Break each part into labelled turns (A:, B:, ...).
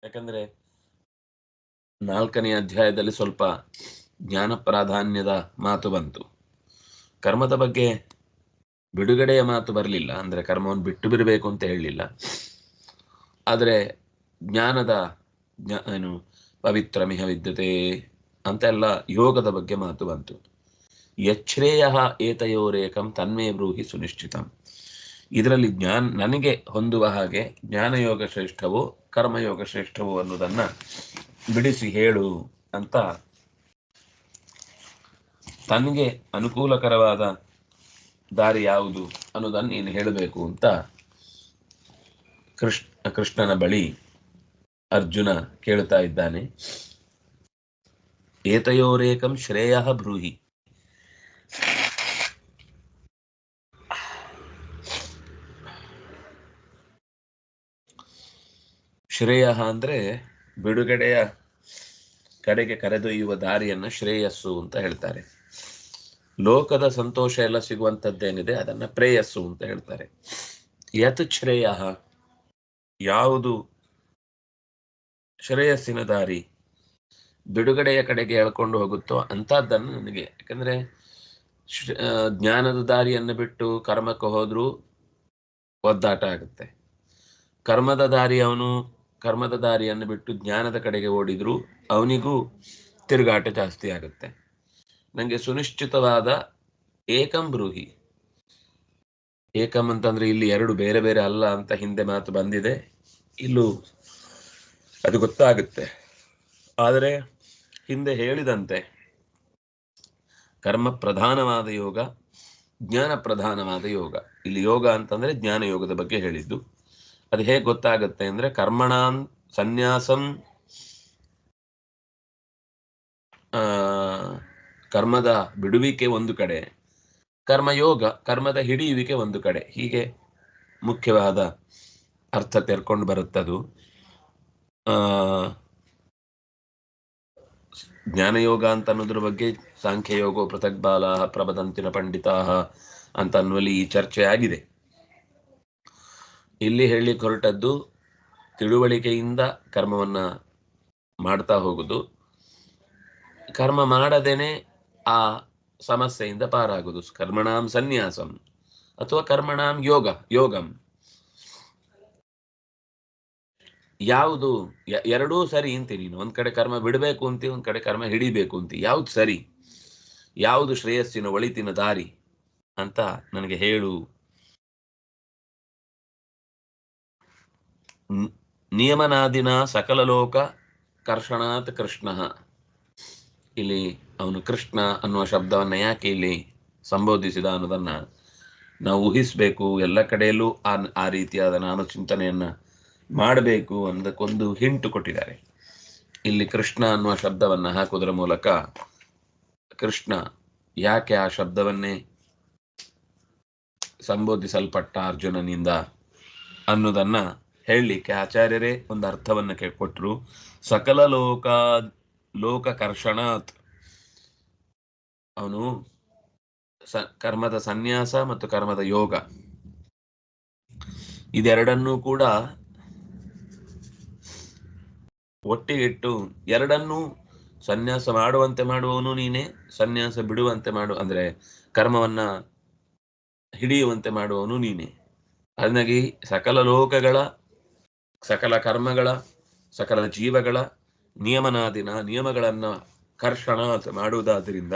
A: ಯಾಕಂದ್ರೆ 4ನೇ ಅಧ್ಯಾಯದಲ್ಲಿ ಸ್ವಲ್ಪ ಜ್ಞಾನ ಪ್ರಾಧಾನ್ಯದ ಮಾತು ಬಂತು. ಕರ್ಮದ ಬಗ್ಗೆ ಬಿಡುಗಡೆಯ ಮಾತು ಬರಲಿಲ್ಲ, ಅಂದ್ರೆ ಕರ್ಮವನ್ನು ಬಿಟ್ಟು ಬಿಡಬೇಕು ಅಂತ ಹೇಳಲಿಲ್ಲ. ಆದರೆ ಜ್ಞಾನದ ಏನು ಪವಿತ್ರಮಿಹ ವಿದ್ಯತೆ ಅಂತೆಲ್ಲ ಯೋಗದ ಬಗ್ಗೆ ಮಾತು ಬಂತು. ಯಚ್ಛ್ರೇಯ ಏತಯೋರೇಕಂ ತನ್ಮೇ ಬ್ರೂಹಿ ಸುನಿಶ್ಚಿತಂ. ಇದರಲ್ಲಿ ನನಗೆ ಹೊಂದುವ ಹಾಗೆ ಜ್ಞಾನಯೋಗ ಶ್ರೇಷ್ಠವೋ ಕರ್ಮಯೋಗ ಶ್ರೇಷ್ಠವೋ ಅನ್ನೋದನ್ನ ಬಿಡಿಸಿ ಹೇಳು ಅಂತ, ತನಗೆ ಅನುಕೂಲಕರವಾದ ದಾರಿ ಯಾವುದು ಅನ್ನೋದನ್ನು ನೀನು ಹೇಳಬೇಕು ಅಂತ ಕೃಷ್ಣನ ಬಳಿ ಅರ್ಜುನ ಕೇಳ್ತಾ ಇದ್ದಾನೆ. ಏತಯೋರೇಕಂ ಶ್ರೇಯ ಬ್ರೂಹಿ. ಶ್ರೇಯ ಅಂದ್ರೆ ಬಿಡುಗಡೆಯ ಕಡೆಗೆ ಕರೆದೊಯ್ಯುವ ದಾರಿಯನ್ನ ಶ್ರೇಯಸ್ಸು ಅಂತ ಹೇಳ್ತಾರೆ. ಲೋಕದ ಸಂತೋಷ ಎಲ್ಲ ಸಿಗುವಂಥದ್ದೇನಿದೆ ಅದನ್ನ ಪ್ರೇಯಸ್ಸು ಅಂತ ಹೇಳ್ತಾರೆ. ಯತ್ ಶ್ರೇಯ, ಯಾವುದು ಶ್ರೇಯಸ್ಸಿನ ದಾರಿ, ಬಿಡುಗಡೆಯ ಕಡೆಗೆ ಎಳ್ಕೊಂಡು ಹೋಗುತ್ತೋ ಅಂಥದ್ದನ್ನು ನನಗೆ. ಯಾಕಂದ್ರೆ ಜ್ಞಾನದ ದಾರಿಯನ್ನು ಬಿಟ್ಟು ಕರ್ಮಕ್ಕೆ ಹೋದ್ರೂ ಒದ್ದಾಟ ಆಗುತ್ತೆ. ಕರ್ಮದ ದಾರಿಯನ್ನು ಬಿಟ್ಟು ಜ್ಞಾನದ ಕಡೆಗೆ ಓಡಿದ್ರು ಅವನಿಗೂ ತಿರುಗಾಟ ಜಾಸ್ತಿ ಆಗುತ್ತೆ. ನನಗೆ ಸುನಿಶ್ಚಿತವಾದ ಏಕಂ ಬ್ರೂಹಿ. ಏಕಂ ಅಂತಂದ್ರೆ ಇಲ್ಲಿ ಎರಡು ಬೇರೆ ಬೇರೆ ಅಲ್ಲ ಅಂತ ಹಿಂದೆ ಮಾತು ಬಂದಿದೆ, ಇಲ್ಲೂ ಅದು ಗೊತ್ತಾಗುತ್ತೆ. ಆದರೆ ಹಿಂದೆ ಹೇಳಿದಂತೆ ಕರ್ಮ ಪ್ರಧಾನವಾದ ಯೋಗ, ಜ್ಞಾನ ಪ್ರಧಾನವಾದ ಯೋಗ. ಇಲ್ಲಿ ಯೋಗ ಅಂತಂದ್ರೆ ಜ್ಞಾನ ಯೋಗದ ಬಗ್ಗೆ ಹೇಳಿದ್ದು. ಅದು ಹೇಗೆ ಗೊತ್ತಾಗುತ್ತೆ ಅಂದ್ರೆ ಕರ್ಮಣಾಂ ಸನ್ಯಾಸಂ, ಕರ್ಮದ ಬಿಡುವಿಕೆ ಒಂದು ಕಡೆ, ಕರ್ಮಯೋಗ ಕರ್ಮದ ಹಿಡಿಯುವಿಕೆ ಒಂದು ಕಡೆ. ಹೀಗೆ ಮುಖ್ಯವಾದ ಅರ್ಥ ತೆರ್ಕೊಂಡು ಬರುತ್ತದು. ಜ್ಞಾನಯೋಗ ಅಂತ ಅನ್ನೋದ್ರ ಬಗ್ಗೆ ಸಾಂಖ್ಯಯೋಗೋ ಪೃಥಕ್ ಬಾಲ ಪ್ರಬದಂತಿನ ಪಂಡಿತಾ ಅಂತ ಅನ್ನುವಲ್ಲಿ ಈ ಚರ್ಚೆ ಆಗಿದೆ. ಇಲ್ಲಿ ಹೇಳಿ ಹೊರಟದ್ದು ತಿಳುವಳಿಕೆಯಿಂದ ಕರ್ಮವನ್ನ ಮಾಡ್ತಾ ಹೋಗುದು, ಕರ್ಮ ಮಾಡದೇನೆ ಆ ಸಮಸ್ಯೆಯಿಂದ ಪಾರಾಗುದು. ಕರ್ಮಣಾಂ ಸನ್ಯಾಸಂ ಅಥವಾ ಕರ್ಮಣಾಂ ಯೋಗಂ. ಯಾವುದು ಎರಡೂ ಸರಿ ಅಂತಿ. ನೀನು ಒಂದ್ ಕಡೆ ಕರ್ಮ ಬಿಡಬೇಕು ಅಂತಿ, ಒಂದ್ ಕಡೆ ಕರ್ಮ ಹಿಡಿಬೇಕು ಅಂತಿ. ಯಾವ್ದು ಸರಿ, ಯಾವುದು ಶ್ರೇಯಸ್ಸಿನ ಒಳಿತಿನ ದಾರಿ ಅಂತ ನನಗೆ ಹೇಳು. ನಿಯಮನಾದಿನ ಸಕಲ ಲೋಕ ಕರ್ಷಣಾತ್ ಕೃಷ್ಣ. ಇಲ್ಲಿ ಅವನು ಕೃಷ್ಣ ಅನ್ನುವ ಶಬ್ದವನ್ನ ಯಾಕೆ ಇಲ್ಲಿ ಸಂಬೋಧಿಸಿದ ಅನ್ನೋದನ್ನ ನಾವು ಊಹಿಸ್ಬೇಕು. ಎಲ್ಲ ಕಡೆಯಲ್ಲೂ ಆ ರೀತಿಯಾದ ನಾನು ಚಿಂತನೆಯನ್ನ ಮಾಡಬೇಕು ಅನ್ನೋದಕ್ಕೊಂದು ಹಿಂಟು ಕೊಟ್ಟಿದ್ದಾರೆ. ಇಲ್ಲಿ ಕೃಷ್ಣ ಅನ್ನುವ ಶಬ್ದವನ್ನ ಹಾಕುವುದರ ಮೂಲಕ ಕೃಷ್ಣ ಯಾಕೆ ಆ ಶಬ್ದವನ್ನೇ ಸಂಬೋಧಿಸಲ್ಪಟ್ಟ ಅರ್ಜುನನಿಂದ ಅನ್ನೋದನ್ನ ಹೇಳಲಿಕ್ಕೆ ಆಚಾರ್ಯರೇ ಒಂದು ಅರ್ಥವನ್ನ ಕೊಟ್ಟರು. ಸಕಲ ಲೋಕ ಕರ್ಷಣಾತ್. ಅವನು ಕರ್ಮದ ಸನ್ಯಾಸ ಮತ್ತು ಕರ್ಮದ ಯೋಗ ಇದೆರಡನ್ನೂ ಕೂಡ ಒಟ್ಟಿಗಿಟ್ಟು, ಎರಡನ್ನೂ ಸನ್ಯಾಸ ಮಾಡುವಂತೆ ಮಾಡುವವನು ನೀನೆ, ಸನ್ಯಾಸ ಬಿಡುವಂತೆ ಅಂದ್ರೆ ಕರ್ಮವನ್ನ ಹಿಡಿಯುವಂತೆ ಮಾಡುವವನು ನೀನೆ. ಅದನ್ನಾಗಿ ಸಕಲ ಲೋಕಗಳ, ಸಕಲ ಕರ್ಮಗಳ, ಸಕಲ ಜೀವಗಳ ನಿಯಮಗಳನ್ನ ಕರ್ಷಣ ಮಾಡುವುದಾದ್ರಿಂದ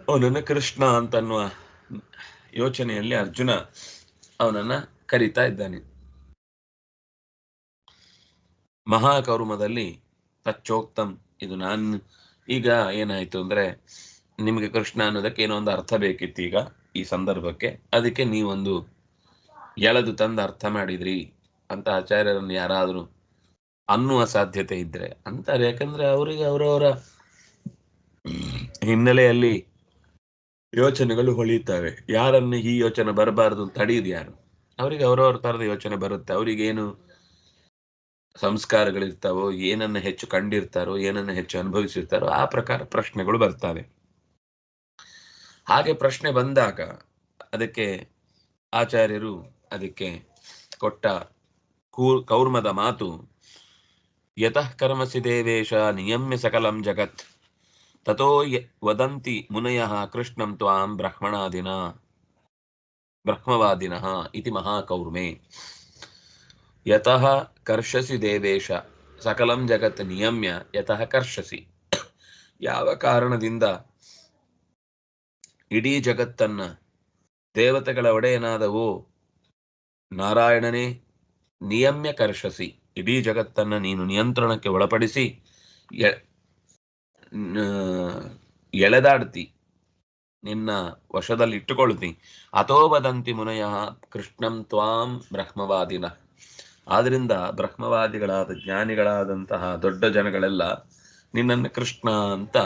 A: ಅವನನ್ನ ಕೃಷ್ಣ ಅಂತನ್ನುವ ಯೋಚನೆಯಲ್ಲಿ ಅರ್ಜುನ ಅವನನ್ನ ಕರೀತಾ ಇದ್ದಾನೆ. ಮಹಾಕೌರುಮದಲ್ಲಿ ತಚ್ಚೋಕ್ತಂ. ಇದು ಈಗ ಏನಾಯ್ತು ಅಂದ್ರೆ ನಿಮಗೆ ಕೃಷ್ಣ ಅನ್ನೋದಕ್ಕೆ ಏನೋ ಒಂದು ಅರ್ಥ ಬೇಕಿತ್ತು ಈಗ ಈ ಸಂದರ್ಭಕ್ಕೆ, ಅದಕ್ಕೆ ನೀವೊಂದು ಎಳೆದು ತಂದು ಅರ್ಥ ಮಾಡಿದ್ರಿ ಅಂತ ಆಚಾರ್ಯರನ್ನು ಯಾರಾದರೂ ಅನ್ನುವ ಸಾಧ್ಯತೆ ಇದ್ರೆ ಅಂತಾರೆ. ಯಾಕಂದ್ರೆ ಅವರಿಗೆ ಅವರವರ ಹಿನ್ನೆಲೆಯಲ್ಲಿ ಯೋಚನೆಗಳು ಹೊಳಿತಾವೆ. ಯಾರನ್ನು ಈ ಯೋಚನೆ ಬರಬಾರದು ಅಂತ ತಡೆಯುದು ಯಾರು? ಅವರಿಗೆ ಅವರವರ ತರದ ಯೋಚನೆ ಬರುತ್ತೆ. ಅವರಿಗೇನು ಸಂಸ್ಕಾರಗಳಿರ್ತಾವೋ, ಏನನ್ನ ಹೆಚ್ಚು ಕಂಡಿರ್ತಾರೋ, ಏನನ್ನ ಹೆಚ್ಚು ಅನುಭವಿಸಿರ್ತಾರೋ ಆ ಪ್ರಕಾರ ಪ್ರಶ್ನೆಗಳು ಬರ್ತವೆ. ಹಾಗೆ ಪ್ರಶ್ನೆ ಬಂದಾಗ ಅದಕ್ಕೆ ಆಚಾರ್ಯರು ಅದಕ್ಕೆ ಕೊಟ್ಟ ಕೌರ್ಮದ ಮಾತು ಯತಃ ಕರ್ಮಸಿ ದೇವೇಶ ನಿಯಮ್ಯ ಸಕಲಂ ಜಗತ್ ತಥೋ ವದಂತಿ ಮುನಯಃ ಕೃಷ್ಣಂ ತ್ವಾಂ ಬ್ರಹ್ಮವಾದಿನಃ ಇತಿ ಮಹಾಕೌರ್ಮೆ. ಯತಃ ಕರ್ಷಸಿ ದೇವೇಶ ಸಕಲಂ ಜಗತ್ ನಿಯಮ್ಯ ಯತಃ ಕರ್ಷಸಿ. ಯಾವ ಕಾರಣದಿಂದ ಇಡೀ ಜಗತ್ತನ್ನ ದೇವತೆಗಳ ಒಡೆಯನಾದವು ನಾರಾಯಣನೇ ನಿಯಮ್ಯ ಕರ್ಷಸಿ, ಇಡೀ ಜಗತ್ತನ್ನ ನೀನು ನಿಯಂತ್ರಣಕ್ಕೆ ಒಳಪಡಿಸಿ ಎಳೆದಾಡ್ತಿ, ನಿನ್ನ ವಶದಲ್ಲಿ ಇಟ್ಟುಕೊಳ್ತಿ. ಅಥೋ ವದಂತಿ ಮುನಯ ಕೃಷ್ಣಂ ತ್ವಾಂ ಬ್ರಹ್ಮವಾದಿನ. ಆದ್ರಿಂದ ಬ್ರಹ್ಮವಾದಿಗಳಾದ ಜ್ಞಾನಿಗಳಾದಂತಹ ದೊಡ್ಡ ಜನಗಳೆಲ್ಲ ನಿನ್ನನ್ನು ಕೃಷ್ಣ ಅಂತ,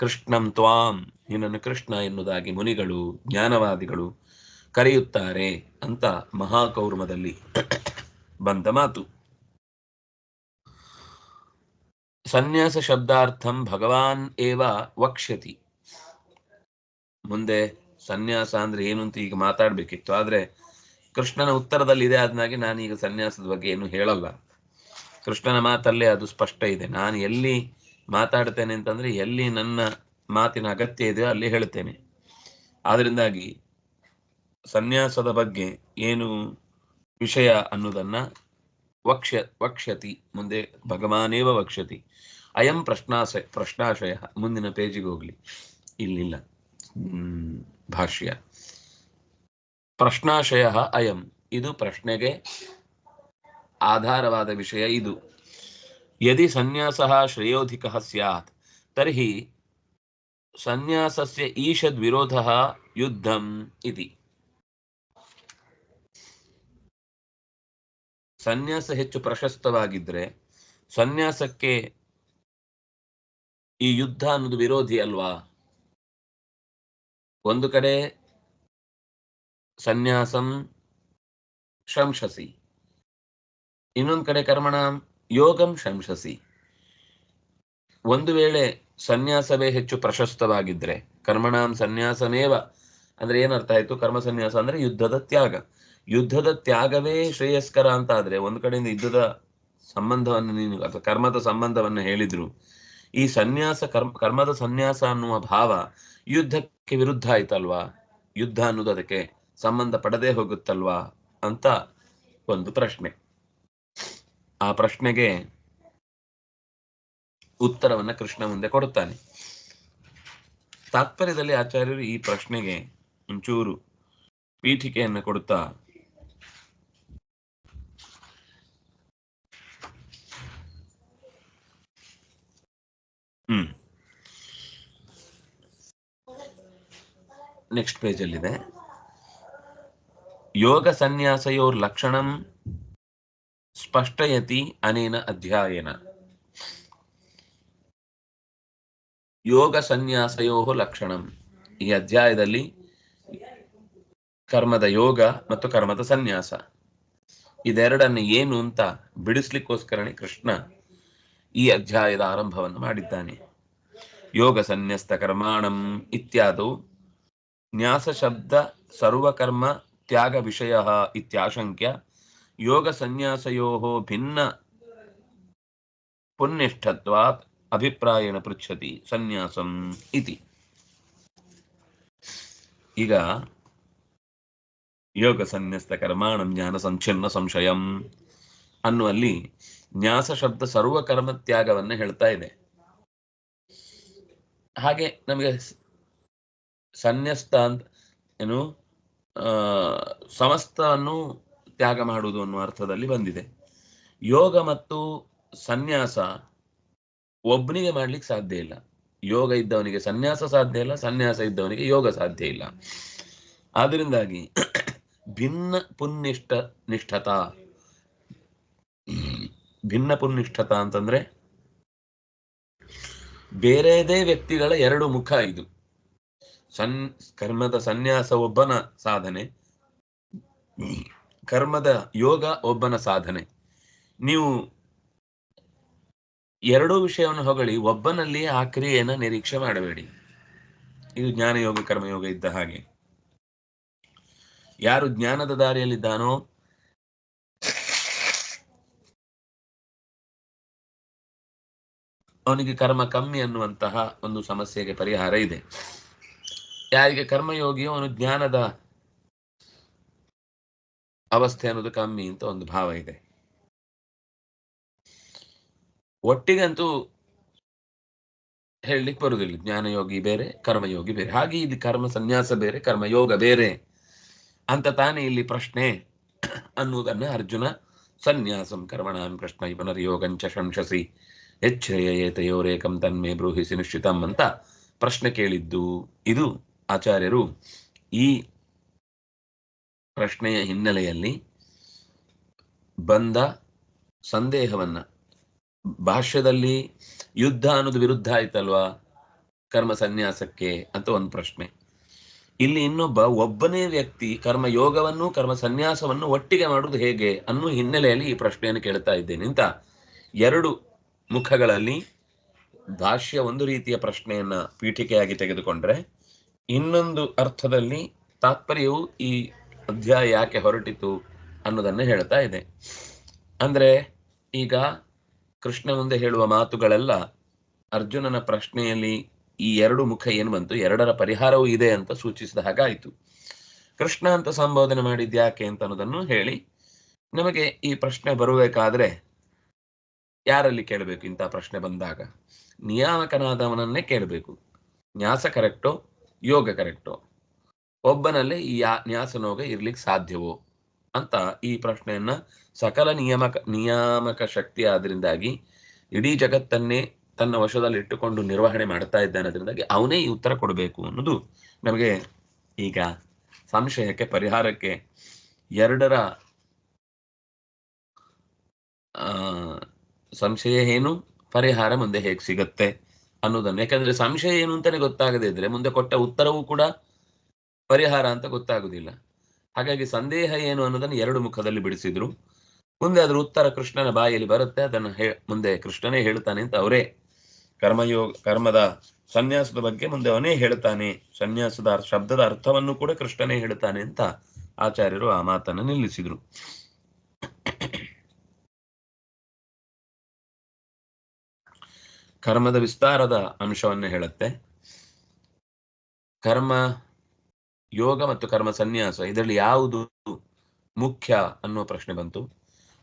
A: ಕೃಷ್ಣಂ ತ್ವಾಂ, ನಿನ್ನನ್ನು ಕೃಷ್ಣ ಎನ್ನುವುದಾಗಿ ಮುನಿಗಳು ಜ್ಞಾನವಾದಿಗಳು ಕರೆಯುತ್ತಾರೆ ಅಂತ ಮಹಾಕೌರ್ಮದಲ್ಲಿ ಬಂದ ಮಾತು. ಸನ್ಯಾಸ ಶಬ್ದಾರ್ಥಂ ಭಗವಾನ್ ಏವ ವಕ್ಷ್ಯತಿ. ಮುಂದೆ ಸನ್ಯಾಸ ಅಂದ್ರೆ ಏನು ಅಂತ ಈಗ ಮಾತಾಡ್ಬೇಕಿತ್ತು, ಆದ್ರೆ ಕೃಷ್ಣನ ಉತ್ತರದಲ್ಲಿ ಇದೆ, ಆದ್ನಾಗೆ ನಾನೀಗ ಸನ್ಯಾಸದ ಬಗ್ಗೆ ಏನು ಹೇಳಲ್ಲ. ಕೃಷ್ಣನ ಮಾತಲ್ಲೇ ಅದು ಸ್ಪಷ್ಟ ಇದೆ. ನಾನು ಎಲ್ಲಿ ಮಾತಾಡ್ತೇನೆ ಅಂತಂದ್ರೆ ಎಲ್ಲಿ ನನ್ನ ಮಾತಿನ ಅಗತ್ಯ ಇದೆಯೋ ಅಲ್ಲಿ ಹೇಳ್ತೇನೆ. ಆದ್ರಿಂದಾಗಿ ಸನ್ಯಾಸದ ಬಗ್ಗೆ ಏನು ವಿಷಯ ಅನ್ನೋದನ್ನ ವಕ್ಷ್ಯತಿ, ಮುಂದೆ ಭಗವಾನೇವ ವಕ್ಷ್ಯತಿ. ಅಯಂ ಪ್ರಶ್ನಾಶಯ. ಮುಂದಿನ ಪೇಜಿಗೆ ಹೋಗ್ಲಿ, ಇಲ್ಲಿಲ್ಲ ಭಾಷ್ಯ. ಪ್ರಶ್ನಾಶಯ ಅಯಂ, ಇದು ಪ್ರಶ್ನೆಗೆ ಆಧಾರವಾದ ವಿಷಯ ಇದು. ಯದಿ ಸನ್ಯಾಸಃ ಶ್ರೇಯೋಧಿಕಃ ಸ್ಯಾತ್ ತರ್ಹಿ ಸನ್ಯಾಸಸ್ಯ ಈಷದ್ ವಿರೋಧಃ ಯುದ್ಧಂ ಇತಿ. ಸನ್ಯಾಸ ಹೆಚ್ಚು ಪ್ರಶಸ್ತವಾಗಿದ್ರೆ ಸನ್ಯಾಸಕ್ಕೆ ಈ ಯುದ್ಧ ಅನ್ನೋದು ವಿರೋಧಿ ಅಲ್ವಾ? ಒಂದು ಕಡೆ ಸನ್ಯಾಸಂ ಶಂಸಸಿ, ಇನ್ನೊಂದು ಕಡೆ ಕರ್ಮಣಾಂ ಯೋಗಂ ಶಂಸಸಿ. ಒಂದು ವೇಳೆ ಸನ್ಯಾಸವೇ ಹೆಚ್ಚು ಪ್ರಶಸ್ತವಾಗಿದ್ರೆ, ಕರ್ಮಣಾಂ ಸನ್ಯಾಸಮೇವ ಅಂದ್ರೆ ಏನರ್ಥ ಆಯ್ತು? ಕರ್ಮ ಸನ್ಯಾಸ ಅಂದ್ರೆ ಯುದ್ಧದ ತ್ಯಾಗ. ಯುದ್ಧದ ತ್ಯಾಗವೇ ಶ್ರೇಯಸ್ಕರ ಅಂತ ಆದ್ರೆ, ಒಂದು ಕಡೆಯಿಂದ ಯುದ್ಧದ ಸಂಬಂಧವನ್ನು ನೀನು ಅಥವಾ ಕರ್ಮದ ಸಂಬಂಧವನ್ನು ಹೇಳಿದ್ರು, ಈ ಸನ್ಯಾಸ ಕರ್ಮದ ಸನ್ಯಾಸ ಅನ್ನುವ ಭಾವ ಯುದ್ಧಕ್ಕೆ ವಿರುದ್ಧ ಆಯ್ತಲ್ವಾ? ಯುದ್ಧ ಅನ್ನೋದು ಅದಕ್ಕೆ ಸಂಬಂಧ ಪಡದೇ ಹೋಗುತ್ತಲ್ವಾ ಅಂತ ಒಂದು ಪ್ರಶ್ನೆ. ಆ ಪ್ರಶ್ನೆಗೆ ಉತ್ತರವನ್ನ ಕೃಷ್ಣ ಮುಂದೆ ಕೊಡುತ್ತಾನೆ. ತಾತ್ಪರ್ಯದಲ್ಲಿ ಆಚಾರ್ಯರು ಈ ಪ್ರಶ್ನೆಗೆ ಒಂಚೂರು ಪೀಠಿಕೆಯನ್ನು ಕೊಡುತ್ತಾ ನೆಕ್ಸ್ಟ್ ಪೇಜ್ ಅಲ್ಲಿದೆ. ಯೋಗ ಸನ್ಯಾಸಯೋರ್ ಲಕ್ಷಣಂ ಸ್ಪಷ್ಟಯತಿ ಅನೇನ ಅಧ್ಯಾಯನ. ಯೋಗ ಸನ್ಯಾಸಯೋ ಲಕ್ಷಣಂ, ಈ ಅಧ್ಯಾಯದಲ್ಲಿ ಕರ್ಮದ ಯೋಗ ಮತ್ತು ಕರ್ಮದ ಸನ್ಯಾಸ ಇದೆರಡನ್ನು ಏನು ಅಂತ ಬಿಡಿಸ್ಲಿಕ್ಕೋಸ್ಕರನೇ ಕೃಷ್ಣ ಈ ಅಧ್ಯಾಯದ ಆರಂಭವನ್ನು ಮಾಡಿದ್ದಾನೆ. ಯೋಗ ಸನ್ಯಸ್ತ ಕರ್ಮಾಣಂ ಇತ್ಯಾದೌ ನ್ಯಾಸ ಶಬ್ದ ಸರ್ವಕರ್ಮ ತ್ಯಾಗ ವಿಷಯ ಇತ್ಯಾಶಂಕ್ಯ ಯೋಗ ಸನ್ಯಾಸಯೋ ಭಿನ್ನ ಪುಣ್ಯಷ್ಠತ್ವಾತ್ ಅಭಿಪ್ರಾಯೇಣ ಪೃಚ್ಛತಿ ಸನ್ಯಾಸಂ ಇತಿ. ಈಗ ಯೋಗ ಸನ್ಯಸ್ತ ಕರ್ಮಾಣಂ ಜ್ಞಾನ ಸಂಚ್ಛಿನ್ನ ಸಂಶಯಂ ಅನ್ನುವಲ್ಲಿ ನ್ಯಾಸ ಶಬ್ದ ಸರ್ವಕರ್ಮ ತ್ಯಾಗವನ್ನು ಹೇಳ್ತಾ ಇದೆ. ಹಾಗೆ ನಮಗೆ ಸನ್ಯಸ್ತ ಅಂತ ಏನು ಸಮಸ್ತವನ್ನು ತ್ಯಾಗ ಮಾಡುವುದು ಅನ್ನುವ ಅರ್ಥದಲ್ಲಿ ಬಂದಿದೆ. ಯೋಗ ಮತ್ತು ಸನ್ಯಾಸ ಒಬ್ಬನಿಗೆ ಮಾಡ್ಲಿಕ್ಕೆ ಸಾಧ್ಯ ಇಲ್ಲ. ಯೋಗ ಇದ್ದವನಿಗೆ ಸನ್ಯಾಸ ಸಾಧ್ಯ ಇಲ್ಲ, ಸನ್ಯಾಸ ಇದ್ದವನಿಗೆ ಯೋಗ ಸಾಧ್ಯ ಇಲ್ಲ. ಆದ್ರಿಂದಾಗಿ ಭಿನ್ನ ಪುನ್ನಿಷ್ಠತಾ ಅಂತಂದ್ರೆ ಬೇರೆದೇ ವ್ಯಕ್ತಿಗಳ ಎರಡು ಮುಖ. ಇದು ಕರ್ಮದ ಸನ್ಯಾಸ ಒಬ್ಬನ ಸಾಧನೆ, ಕರ್ಮದ ಯೋಗ ಒಬ್ಬನ ಸಾಧನೆ. ನೀವು ಎರಡೂ ವಿಷಯವನ್ನು ಹೊಗಳಿ ಒಬ್ಬನಲ್ಲಿ ಆ ಕ್ರಿಯೆಯನ್ನು ನಿರೀಕ್ಷೆ ಮಾಡಬೇಡಿ. ಇದು ಜ್ಞಾನಯೋಗ ಕರ್ಮಯೋಗ ಇದ್ದ ಹಾಗೆ. ಯಾರು ಜ್ಞಾನದ ದಾರಿಯಲ್ಲಿದ್ದಾನೋ ಅವನಿಗೆ ಕರ್ಮ ಕಮ್ಮಿ ಅನ್ನುವಂತಹ ಒಂದು ಸಮಸ್ಯೆಗೆ ಪರಿಹಾರ ಇದೆ. ಯಾರಿಗೆ ಕರ್ಮಯೋಗಿಯೋ ಅವನು ಜ್ಞಾನದ ಅವಸ್ಥೆ ಅನ್ನೋದು ಕಮ್ಮಿ ಅಂತ ಒಂದು ಭಾವ ಇದೆ. ಒಟ್ಟಿಗಂತೂ ಹೇಳಲಿಕ್ಕೆ ಬರುವುದಿಲ್ಲ. ಜ್ಞಾನಯೋಗಿ ಬೇರೆ, ಕರ್ಮಯೋಗಿ ಬೇರೆ. ಹಾಗೆ ಇಲ್ಲಿ ಕರ್ಮ ಸನ್ಯಾಸ ಬೇರೆ, ಕರ್ಮಯೋಗ ಬೇರೆ ಅಂತ ತಾನೇ ಇಲ್ಲಿ ಪ್ರಶ್ನೆ ಅನ್ನುವುದನ್ನು ಅರ್ಜುನ ಸನ್ಯಾಸಂ ಕರ್ಮಣಾಂ ಕೃಷ್ಣ ಪುನರ್ಯೋಗಂಚ ಶಂಸಸಿ ಯಚ್ಛ್ರೇಯೇತಯೋರೇಕಂ ತನ್ಮೇ ಬ್ರೂಹಿಸಿ ನಿಶ್ಚಿತಂ ಅಂತ ಪ್ರಶ್ನೆ ಕೇಳಿದ್ದು. ಇದು ಆಚಾರ್ಯರು ಈ ಪ್ರಶ್ನೆಯ ಹಿನ್ನೆಲೆಯಲ್ಲಿ ಬಂದ ಸಂದೇಹವನ್ನ, ಭಾಷ್ಯದಲ್ಲಿ ಯುದ್ಧ ಅನ್ನೋದು ವಿರುದ್ಧ ಆಯ್ತಲ್ವಾ ಕರ್ಮ ಸನ್ಯಾಸಕ್ಕೆ ಅಂತ ಒಂದು ಪ್ರಶ್ನೆ. ಇಲ್ಲಿ ಒಬ್ಬನೇ ವ್ಯಕ್ತಿ ಕರ್ಮಯೋಗವನ್ನು ಕರ್ಮ ಸನ್ಯಾಸವನ್ನು ಒಟ್ಟಿಗೆ ಮಾಡುವುದು ಹೇಗೆ ಅನ್ನೋ ಹಿನ್ನೆಲೆಯಲ್ಲಿ ಈ ಪ್ರಶ್ನೆಯನ್ನು ಕೇಳ್ತಾ ಇದ್ದೇನೆ ಅಂತ ಎರಡು ಮುಖಗಳಲ್ಲಿ ಭಾಷ್ಯ ಒಂದು ರೀತಿಯ ಪ್ರಶ್ನೆಯನ್ನ ಪೀಠಿಕೆಯಾಗಿ ತೆಗೆದುಕೊಂಡ್ರೆ, ಇನ್ನೊಂದು ಅರ್ಥದಲ್ಲಿ ತಾತ್ಪರ್ಯವು ಈ ಅಧ್ಯಾಯ ಯಾಕೆ ಹೊರಟಿತು ಅನ್ನೋದನ್ನು ಹೇಳ್ತಾ ಇದೆ. ಅಂದ್ರೆ ಈಗ ಕೃಷ್ಣ ಮುಂದೆ ಹೇಳುವ ಮಾತುಗಳೆಲ್ಲ ಅರ್ಜುನನ ಪ್ರಶ್ನೆಯಲ್ಲಿ ಈ ಎರಡು ಮುಖ ಏನು ಬಂತು, ಎರಡರ ಪರಿಹಾರವೂ ಇದೆ ಅಂತ ಸೂಚಿಸಿದ ಹಾಗಾಯಿತು. ಕೃಷ್ಣ ಅಂತ ಸಂಬೋಧನೆ ಮಾಡಿದ್ಯಾಕೆ ಅಂತ ಅನ್ನೋದನ್ನು ಹೇಳಿ, ನಮಗೆ ಈ ಪ್ರಶ್ನೆ ಬರಬೇಕಾದ್ರೆ ಯಾರಲ್ಲಿ ಕೇಳಬೇಕು? ಇಂಥ ಪ್ರಶ್ನೆ ಬಂದಾಗ ನಿಯಾಮಕನಾದವನನ್ನೇ ಕೇಳಬೇಕು. ನ್ಯಾಸ ಕರೆಕ್ಟೋ ಯೋಗ ಕರೆಕ್ಟೋ, ಒಬ್ಬನಲ್ಲಿ ಈ ನ್ಯಾಸನೋಗ ಇರ್ಲಿಕ್ಕೆ ಸಾಧ್ಯವೋ ಅಂತ ಈ ಪ್ರಶ್ನೆಯನ್ನ ಸಕಲ ನಿಯಾಮಕ ಶಕ್ತಿ ಆದ್ರಿಂದಾಗಿ ಇಡೀ ಜಗತ್ತನ್ನೇ ತನ್ನ ವಶದಲ್ಲಿ ಇಟ್ಟುಕೊಂಡು ನಿರ್ವಹಣೆ ಮಾಡ್ತಾ ಇದ್ದಾನೆ. ಅದರಿಂದಾಗಿ ಅವನೇ ಈ ಉತ್ತರ ಕೊಡಬೇಕು ಅನ್ನೋದು ನಮಗೆ ಈಗ ಸಂಶಯಕ್ಕೆ ಪರಿಹಾರಕ್ಕೆ ಎರಡರ ಸಂಶಯ ಏನು, ಪರಿಹಾರ ಮುಂದೆ ಹೇಗೆ ಸಿಗತ್ತೆ ಅನ್ನೋದನ್ನು. ಯಾಕಂದ್ರೆ ಸಂಶಯ ಏನು ಅಂತಾನೆ ಗೊತ್ತಾಗದೇ ಇದ್ರೆ ಮುಂದೆ ಕೊಟ್ಟ ಉತ್ತರವೂ ಕೂಡ ಪರಿಹಾರ ಅಂತ ಗೊತ್ತಾಗುದಿಲ್ಲ. ಹಾಗಾಗಿ ಸಂದೇಹ ಏನು ಅನ್ನೋದನ್ನು ಎರಡು ಮುಖದಲ್ಲಿ ಬಿಡಿಸಿದ್ರು. ಮುಂದೆ ಅದರ ಉತ್ತರ ಕೃಷ್ಣನ ಬಾಯಲ್ಲಿ ಬರುತ್ತೆ. ಅದನ್ನು ಮುಂದೆ ಕೃಷ್ಣನೇ ಹೇಳ್ತಾನೆ ಅಂತ ಅವರೇ ಕರ್ಮದ ಸನ್ಯಾಸದ ಬಗ್ಗೆ ಮುಂದೆ ಅವನೇ ಹೇಳ್ತಾನೆ, ಸನ್ಯಾಸದ ಶಬ್ದದ ಅರ್ಥವನ್ನು ಕೂಡ ಕೃಷ್ಣನೇ ಹೇಳ್ತಾನೆ ಅಂತ ಆಚಾರ್ಯರು ಆ ಮಾತನ್ನು ನಿಲ್ಲಿಸಿದ್ರು. ಕರ್ಮದ ವಿಸ್ತಾರದ ಅಂಶವನ್ನು ಹೇಳುತ್ತೆ. ಕರ್ಮ ಯೋಗ ಮತ್ತು ಕರ್ಮ ಸನ್ಯಾಸ ಇದರಲ್ಲಿ ಯಾವುದು ಮುಖ್ಯ ಅನ್ನೋ ಪ್ರಶ್ನೆ ಬಂತು.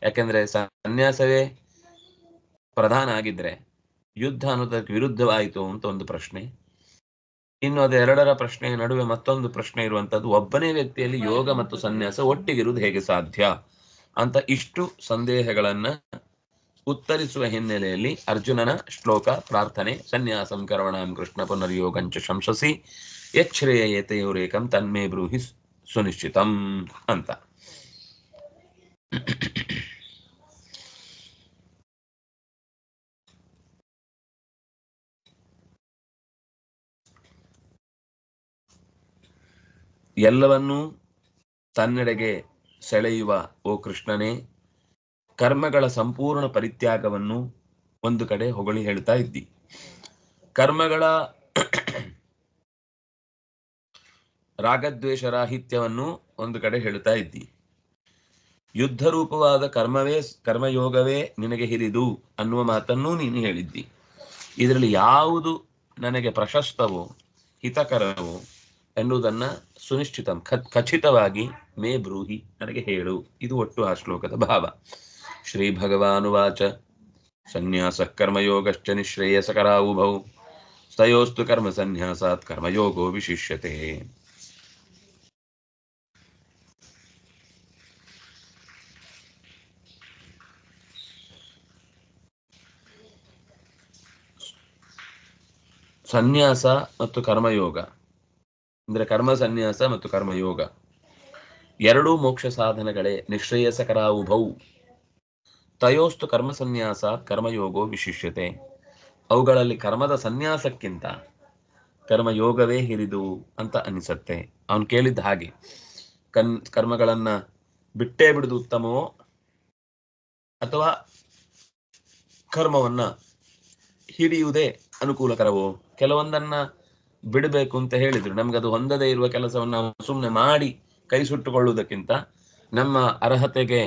A: ಯಾಕೆಂದ್ರೆ ಸನ್ಯಾಸವೇ ಪ್ರಧಾನ ಆಗಿದ್ರೆ ಯುದ್ಧ ಅನ್ನೋದಕ್ಕೆ ವಿರುದ್ಧವಾಯಿತು ಅಂತ ಒಂದು ಪ್ರಶ್ನೆ. ಇನ್ನು ಅದೆರಡರ ಪ್ರಶ್ನೆಯ ನಡುವೆ ಮತ್ತೊಂದು ಪ್ರಶ್ನೆ ಇರುವಂತದ್ದು, ಒಬ್ಬನೇ ವ್ಯಕ್ತಿಯಲ್ಲಿ ಯೋಗ ಮತ್ತು ಸನ್ಯಾಸ ಒಟ್ಟಿಗಿರುವುದು ಹೇಗೆ ಸಾಧ್ಯ ಅಂತ. ಇಷ್ಟು ಸಂದೇಹಗಳನ್ನ ಉತ್ತರಿಸುವ ಹಿನ್ನೆಲೆಯಲ್ಲಿ ಅರ್ಜುನನ ಶ್ಲೋಕ ಪ್ರಾರ್ಥನೆ, ಸನ್ಯಾಸಂ ಕರ್ಮಣಾಂ ಕೃಷ್ಣ ಪುನರ್ಯೋಗಂಚ ಶಂಸಸಿ ಯಚ್ಛ್ರೇಯೇತಯೋರೇಕಂ ತನ್ಮೇ ಬ್ರೂಹಿ ಸುನಿಶ್ಚಿತಂ ಅಂತ. ಎಲ್ಲವನ್ನೂ ತನ್ನೆಡೆಗೆ ಸೆಳೆಯುವ ಓ ಕೃಷ್ಣನೇ, ಕರ್ಮಗಳ ಸಂಪೂರ್ಣ ಪರಿತ್ಯಾಗವನ್ನು ಒಂದು ಕಡೆ ಹೊಗಳಿ ಹೇಳ್ತಾ ಇದ್ದಿ. ಕರ್ಮಗಳ ರಾಗದ್ವೇಷ ರಾಹಿತ್ಯವನ್ನು ಒಂದು ಕಡೆ ಹೇಳ್ತಾ ಇದ್ದಿ. ಯುದ್ಧ ರೂಪವಾದ ಕರ್ಮಯೋಗವೇ ನಿನಗೆ ಹಿರಿದು ಅನ್ನುವ ಮಾತನ್ನೂ ನೀನು ಹೇಳಿದ್ದಿ. ಇದರಲ್ಲಿ ಯಾವುದು ನನಗೆ ಪ್ರಶಸ್ತವೋ ಹಿತಕರವೋ ಎನ್ನುವುದನ್ನ ಸುನಿಶ್ಚಿತ ಖಚಿತವಾಗಿ ಮೇ ಬ್ರೂಹಿ ನನಗೆ ಹೇಳು. ಇದು ಒಟ್ಟು ಆ ಶ್ಲೋಕದ ಭಾವ. ಶ್ರೀ ಭಗವಾನುವಾಚ ಸನ್ಯಾಸ ಕರ್ಮಯೋಗಶ್ಚ ನಿಶ್ರೇಯಸಕರಾವುಭೌ ಸ್ತಯೋಸ್ತು ಕರ್ಮ ಸನ್ಯಾಸಾತ್ ಕರ್ಮಯೋಗೋ ವಿಶಿಷ್ಯತೆ. ಸನ್ಯಾಸ ಮತ್ತು ಕರ್ಮಯೋಗ ಅಂದ್ರೆ ಕರ್ಮ ಸನ್ಯಾಸ ಮತ್ತು ಕರ್ಮಯೋಗ ಎರಡೂ ಮೋಕ್ಷ ಸಾಧನಗಳೇ. ನಿಶ್ರೇಯಸಕರಾವುಭೌ ತಯೋಸ್ತು ಕರ್ಮ ಸನ್ಯಾಸ ಕರ್ಮಯೋಗೋ ವಿಶಿಷ್ಯತೆ. ಅವುಗಳಲ್ಲಿ ಕರ್ಮದ ಸನ್ಯಾಸಕ್ಕಿಂತ ಕರ್ಮಯೋಗವೇ ಹಿರಿದು ಅಂತ ಅನಿಸತ್ತೆ. ಅವನು ಕೇಳಿದ್ದ ಹಾಗೆ ಕರ್ಮಗಳನ್ನ ಬಿಟ್ಟೇ ಬಿಡುದು ಉತ್ತಮವೋ ಅಥವಾ ಕರ್ಮವನ್ನ ಹಿಡಿಯುವುದೇ ಅನುಕೂಲಕರವೋ? ಕೆಲವೊಂದನ್ನ ಬಿಡಬೇಕು ಅಂತ ಹೇಳಿದ್ರು. ನಮ್ಗದು ಹೊಂದದೇ ಇರುವ ಕೆಲಸವನ್ನು ನಾವು ಸುಮ್ಮನೆ ಮಾಡಿ ಕೈ ಸುಟ್ಟುಕೊಳ್ಳುವುದಕ್ಕಿಂತ ನಮ್ಮ ಅರ್ಹತೆಗೆ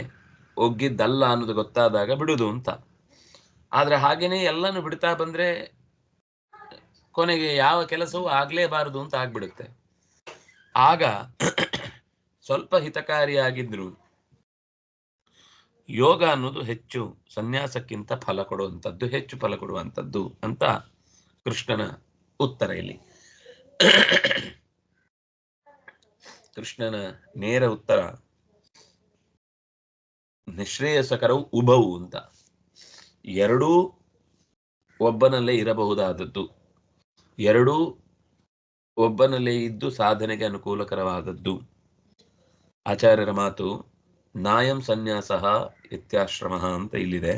A: ಒಗ್ಗಿದ್ದಲ್ಲ ಅನ್ನೋದು ಗೊತ್ತಾದಾಗ ಬಿಡುದು ಅಂತ. ಆದ್ರೆ ಹಾಗೇನೆ ಎಲ್ಲಾನು ಬಿಡ್ತಾ ಬಂದ್ರೆ ಕೊನೆಗೆ ಯಾವ ಕೆಲಸವೂ ಆಗ್ಲೇಬಾರದು ಅಂತ ಆಗ್ಬಿಡುತ್ತೆ. ಆಗ ಸ್ವಲ್ಪ ಹಿತಕಾರಿಯಾಗಿದ್ರು ಯೋಗ ಅನ್ನೋದು ಹೆಚ್ಚು ಸನ್ಯಾಸಕ್ಕಿಂತ ಫಲ ಕೊಡುವಂಥದ್ದು, ಹೆಚ್ಚು ಫಲ ಕೊಡುವಂಥದ್ದು ಅಂತ ಕೃಷ್ಣನ ಉತ್ತರ ಇಲ್ಲಿ. ಕೃಷ್ಣನ ನೇರ ಉತ್ತರ ನಿಶ್ರೇಯಸಕರವು ಉಭವು ಅಂತ. ಎರಡೂ ಒಬ್ಬನಲ್ಲೇ ಇರಬಹುದಾದದ್ದು, ಎರಡೂ ಒಬ್ಬನಲ್ಲೇ ಇದ್ದು ಸಾಧನೆಗೆ ಅನುಕೂಲಕರವಾದದ್ದು. ಆಚಾರ್ಯರ ಮಾತು ನಾಯಂ ಸನ್ಯಾಸ ಇತ್ಯಾಶ್ರಮ ಅಂತ ಇಲ್ಲಿದೆ.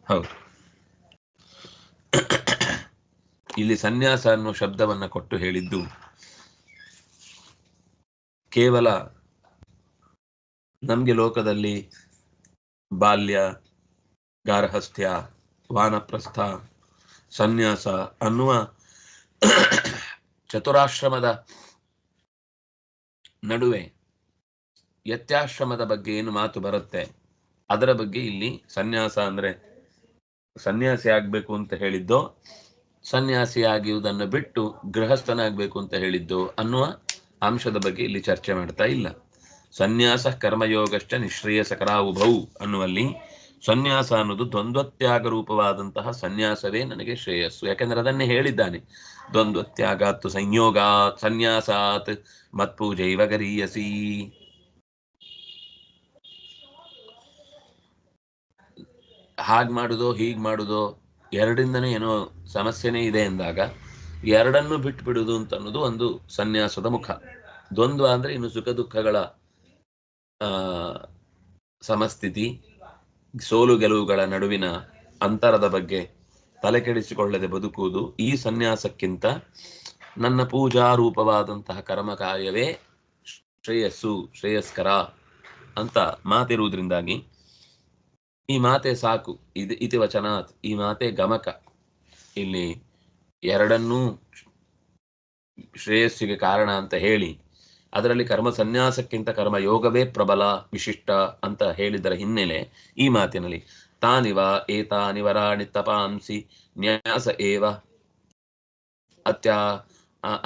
A: ಹೌದು, ಇಲ್ಲಿ ಸನ್ಯಾಸ ಅನ್ನೋ ಶಬ್ದವನ್ನ ಕೊಟ್ಟು ಹೇಳಿದ್ದು ಕೇವಲ ನಮ್ಗೆ ಲೋಕದಲ್ಲಿ ಬಾಲ್ಯ, ಗಾರ್ಹಸ್ಥ್ಯ, ವಾನಪ್ರಸ್ಥ, ಸನ್ಯಾಸ ಅನ್ನುವ ಚತುರಾಶ್ರಮದ ನಡುವೆ ಯತ್ಯಾಶ್ರಮದ ಬಗ್ಗೆ ಏನು ಮಾತು ಬರುತ್ತೆ ಅದರ ಬಗ್ಗೆ ಇಲ್ಲಿ ಸನ್ಯಾಸ ಅಂದ್ರೆ ಸನ್ಯಾಸಿ ಆಗ್ಬೇಕು ಅಂತ ಹೇಳಿದ್ದೋ, ಸನ್ಯಾಸಿ ಆಗುವುದನ್ನು ಬಿಟ್ಟು ಗೃಹಸ್ಥನಾಗಬೇಕು ಅಂತ ಹೇಳಿದ್ದೋ ಅನ್ನುವ ಅಂಶದ ಬಗ್ಗೆ ಇಲ್ಲಿ ಚರ್ಚೆ ಮಾಡ್ತಾ ಇಲ್ಲ. ಸನ್ಯಾಸ ಕರ್ಮಯೋಗಶ್ಚ ನಿಶ್ರೇಯಸಕರ ಉಭೌ ಅನ್ನುವಲ್ಲಿ ಸನ್ಯಾಸ ಅನ್ನೋದು ದ್ವಂದ್ವತ್ಯಾಗ ರೂಪವಾದಂತಹ ಸನ್ಯಾಸವೇ ನನಗೆ ಶ್ರೇಯಸ್ಸು. ಯಾಕೆಂದ್ರೆ ಅದನ್ನೇ ಹೇಳಿದ್ದಾನೆ, ದ್ವಂದ್ವತ್ಯಾಗಾತ್ ಸಂಯೋಗಾತ್ ಸನ್ಯಾಸಾತ್ ಮತ್ಪೂಜೈವ ಗರೀಯಸಿ. ಹಾಗ್ ಮಾಡುದೋ ಹೀಗ್ ಮಾಡುದೋ ಎರಡಿಂದನೇ ಏನೋ ಸಮಸ್ಯೆನೇ ಇದೆ ಎಂದಾಗ ಎರಡನ್ನು ಬಿಟ್ಟು ಬಿಡುವುದು ಅಂತ ಅನ್ನೋದು ಒಂದು ಸನ್ಯಾಸದ ಮುಖ. ದ್ವಂದ್ವ ಅಂದ್ರೆ ಇನ್ನು ಸುಖ ದುಃಖಗಳ ಸಮಸ್ಥಿತಿ, ಸೋಲು ಗೆಲುವುಗಳ ನಡುವಿನ ಅಂತರದ ಬಗ್ಗೆ ತಲೆ ಕೆಡಿಸಿಕೊಳ್ಳದೆ ಬದುಕುವುದು. ಈ ಸನ್ಯಾಸಕ್ಕಿಂತ ನನ್ನ ಪೂಜಾ ರೂಪವಾದಂತಹ ಕರ್ಮಕಾರ್ಯವೇ ಶ್ರೇಯಸ್ಸು, ಶ್ರೇಯಸ್ಕರ ಅಂತ ಮಾತಿರುವುದರಿಂದಾಗಿ ಈ ಮಾತೆ ಸಾಕು, ಇತಿ ವಚನಾತ್, ಈ ಮಾತೆ ಗಮಕ. ಇಲ್ಲಿ ಎರಡನ್ನೂ ಶ್ರೇಯಸ್ಸಿಗೆ ಕಾರಣ ಅಂತ ಹೇಳಿ ಅದರಲ್ಲಿ ಕರ್ಮ ಸನ್ಯಾಸಕ್ಕಿಂತ ಕರ್ಮ ಯೋಗವೇ ಪ್ರಬಲ ವಿಶಿಷ್ಟ ಅಂತ ಹೇಳಿದರ ಹಿನ್ನೆಲೆ ಈ ಮಾತಿನಲ್ಲಿ ತಾನಿವ ಏತಾನಿ ವರಾಣಿ ತಪಾಂಸಿ ನ್ಯಾಸ ಏವ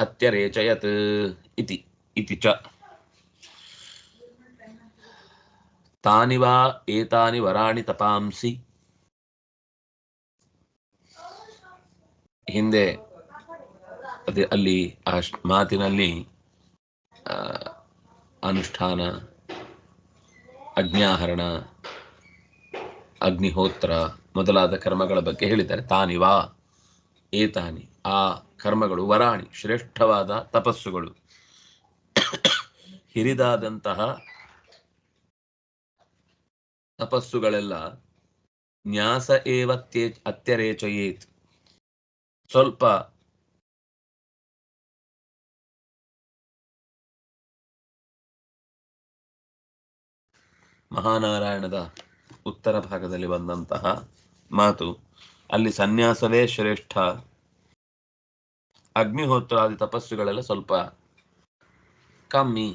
A: ಅತ್ಯರೇಚಯತ್ ಇತಿ ಇತಿ ಚ. ತಾನಿವ ಏತಾನಿ ವರಾಣಿ ತಪಾಂಸಿ, ಹಿಂದೆ ಅಲ್ಲಿ ಆ ಮಾತಿನಲ್ಲಿ ಅನುಷ್ಠಾನ, ಅಜ್ಞಾಹರಣ, ಅಗ್ನಿಹೋತ್ರ ಮೊದಲಾದ ಕರ್ಮಗಳ ಬಗ್ಗೆ ಹೇಳಿದ್ದಾರೆ. ತಾನಿವ ಏತಾನಿ, ಆ ಕರ್ಮಗಳು, ವರಾಣಿ ಶ್ರೇಷ್ಠವಾದ ತಪಸ್ಸುಗಳು, ಹಿರಿದಾದಂತಹ ತಪಸ್ಸುಗಳೆಲ್ಲ ನ್ಯಾಸ ಏವ ಅತ್ಯರೇಚಯೇತ್, ಸ್ವಲ್ಪ ಮಹಾನಾರಾಯಣದ ಉತ್ತರ ಭಾಗದಲ್ಲಿ ಬಂದಂತಹ ಮಾತು, ಅಲ್ಲಿ ಸನ್ಯಾಸವೇ ಶ್ರೇಷ್ಠ, ಅಗ್ನಿಹೋತ್ರಾದಿ ತಪಸ್ಸುಗಳೆಲ್ಲ ಸ್ವಲ್ಪ ಕಮ್ಮಿ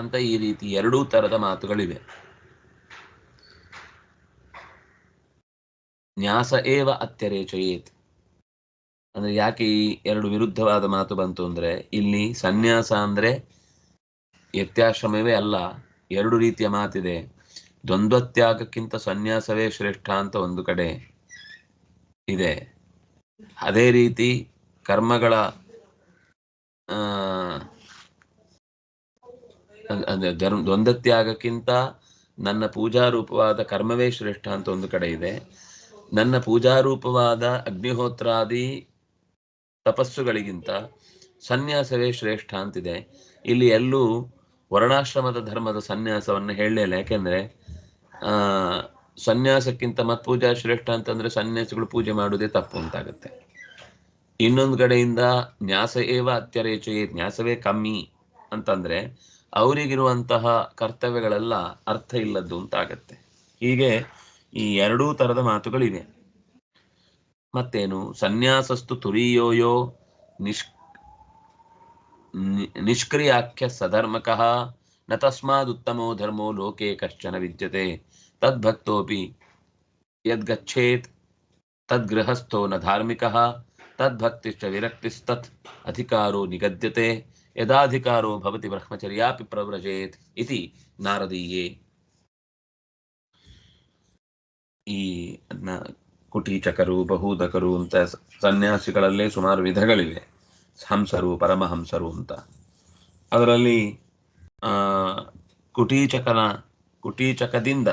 A: ಅಂತ ಈ ರೀತಿ ಎರಡೂ ತರದ ಮಾತುಗಳಿವೆ. ನ್ಯಾಸ ಏವ ಅತ್ಯರೇಚಯೇತ್ ಅಂದ್ರೆ ಯಾಕೆ ಈ ಎರಡು ವಿರುದ್ಧವಾದ ಮಾತು ಬಂತು ಅಂದ್ರೆ, ಇಲ್ಲಿ ಸನ್ಯಾಸ ಅಂದ್ರೆ ಯತ್ಯಾಶ್ರಮವೇ ಅಲ್ಲ, ಎರಡು ರೀತಿಯ ಮಾತಿದೆ. ದ್ವಂದ್ವತ್ಯಾಗಕ್ಕಿಂತ ಸನ್ಯಾಸವೇ ಶ್ರೇಷ್ಠ ಅಂತ ಒಂದು ಕಡೆ ಇದೆ. ಅದೇ ರೀತಿ ಕರ್ಮಗಳ ದ್ವಂದ್ವತ್ಯಾಗಕ್ಕಿಂತ ನನ್ನ ಪೂಜಾರೂಪವಾದ ಕರ್ಮವೇ ಶ್ರೇಷ್ಠ ಅಂತ ಒಂದು ಕಡೆ ಇದೆ. ನನ್ನ ಪೂಜಾರೂಪವಾದ ಅಗ್ನಿಹೋತ್ರಾದಿ ತಪಸ್ಸುಗಳಿಗಿಂತ ಸನ್ಯಾಸವೇ ಶ್ರೇಷ್ಠ ಅಂತಿದೆ. ಇಲ್ಲಿ ಎಲ್ಲೂ ವರ್ಣಾಶ್ರಮದ ಧರ್ಮದ ಸನ್ಯಾಸವನ್ನು ಹೇಳಲಿಲ್ಲ. ಯಾಕೆಂದ್ರೆ ಸನ್ಯಾಸಕ್ಕಿಂತ ಮತ್ಪೂಜಾ ಶ್ರೇಷ್ಠ ಅಂತಂದ್ರೆ ಸನ್ಯಾಸಿಗಳು ಪೂಜೆ ಮಾಡುವುದೇ ತಪ್ಪು ಅಂತಾಗುತ್ತೆ. ಇನ್ನೊಂದು ಕಡೆಯಿಂದ ನ್ಯಾಸ ಏವ ಅತ್ಯರೇಚಯೇ, ನ್ಯಾಸವೇ ಕಮ್ಮಿ ಅಂತಂದ್ರೆ ಅವರಿಗಿರುವಂತಹ ಕರ್ತವ್ಯಗಳೆಲ್ಲ ಅರ್ಥ ಇಲ್ಲದ್ದು ಅಂತಾಗತ್ತೆ. ಹೀಗೆ ಈ ಎರಡೂ ತರದ ಮಾತುಗಳಿವೆ. ಮತ್ತೇನು, ಸನ್ಯಾಸಸ್ತು ತುರೀಯೋಯೋ ನಿಷ್ಕ್ರಿಯಾಖ್ಯ ಸಧರ್ಮಕಃ ನ ತಸ್ಮಾದ್ ಉತ್ತಮೋ ಧರ್ಮೋ ಲೋಕೆ ಕಶ್ಚನ ವಿದ್ಯತೆ ತದ್ಭಕ್ತೋಪಿ ಯದ್ಗಚ್ಚೇತ್ ತದ್ಗೃಹಸ್ಥೋ ನ ಧಾರ್ಮಿಕಃ ತದ್ಭಕ್ತಿಶ್ಚ ವಿರಕ್ತಿಸ್ತತ್ ಅಧಿಕಾರೋ ನಿಗದ್ಯತೆ ಯದಾಧಿಕಾರೋ ಭವತಿ ಬ್ರಹ್ಮಚರ್ಯಾಪಿ ಪ್ರವ್ರಜೇತ್ ಇತಿ ನಾರದೀಯೇ. ಈ ಕುಟೀಚಕರು, ಬಹುದಕರು ಅಂತ ಸನ್ಯಾಸಿಗಳಲ್ಲೇ ಸುಮಾರು ವಿಧಗಳಿವೆ. ಹಂಸರು, ಪರಮಹಂಸರು ಅಂತ. ಅದರಲ್ಲಿ ಕುಟೀಚಕದಿಂದ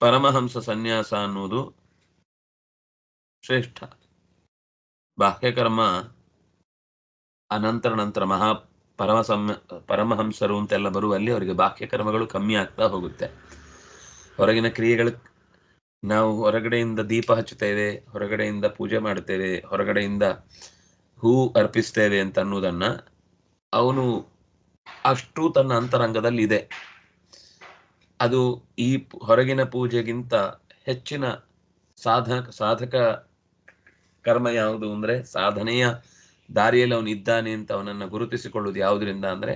A: ಪರಮಹಂಸ ಸನ್ಯಾಸ ಅನ್ನುವುದು ಶ್ರೇಷ್ಠ. ಬಾಹ್ಯಕರ್ಮ ನಂತರ ಪರಮಹಂಸರು ಅಂತೆಲ್ಲ ಬರುವಲ್ಲಿ ಅವರಿಗೆ ಬಾಹ್ಯಕರ್ಮಗಳು ಕಮ್ಮಿ ಆಗ್ತಾ ಹೋಗುತ್ತೆ. ಹೊರಗಿನ ಕ್ರಿಯೆಗಳು, ನಾವು ಹೊರಗಡೆಯಿಂದ ದೀಪ ಹಚ್ಚುತ್ತೇವೆ, ಹೊರಗಡೆಯಿಂದ ಪೂಜೆ ಮಾಡ್ತೇವೆ, ಹೊರಗಡೆಯಿಂದ ಹೂ ಅರ್ಪಿಸ್ತೇವೆ ಅಂತ ಅನ್ನೋದನ್ನ ಅವನು ಅಷ್ಟು ತನ್ನ ಅಂತರಂಗದಲ್ಲಿ ಇದೆ. ಅದು ಈ ಹೊರಗಿನ ಪೂಜೆಗಿಂತ ಹೆಚ್ಚಿನ ಸಾಧಕ ಕರ್ಮ ಯಾವುದು ಅಂದ್ರೆ, ಸಾಧನೆಯ ದಾರಿಯಲ್ಲಿ ಅವನು ಇದ್ದಾನೆ ಅಂತ ಅವನನ್ನು ಗುರುತಿಸಿಕೊಳ್ಳುವುದು ಯಾವುದರಿಂದ ಅಂದ್ರೆ,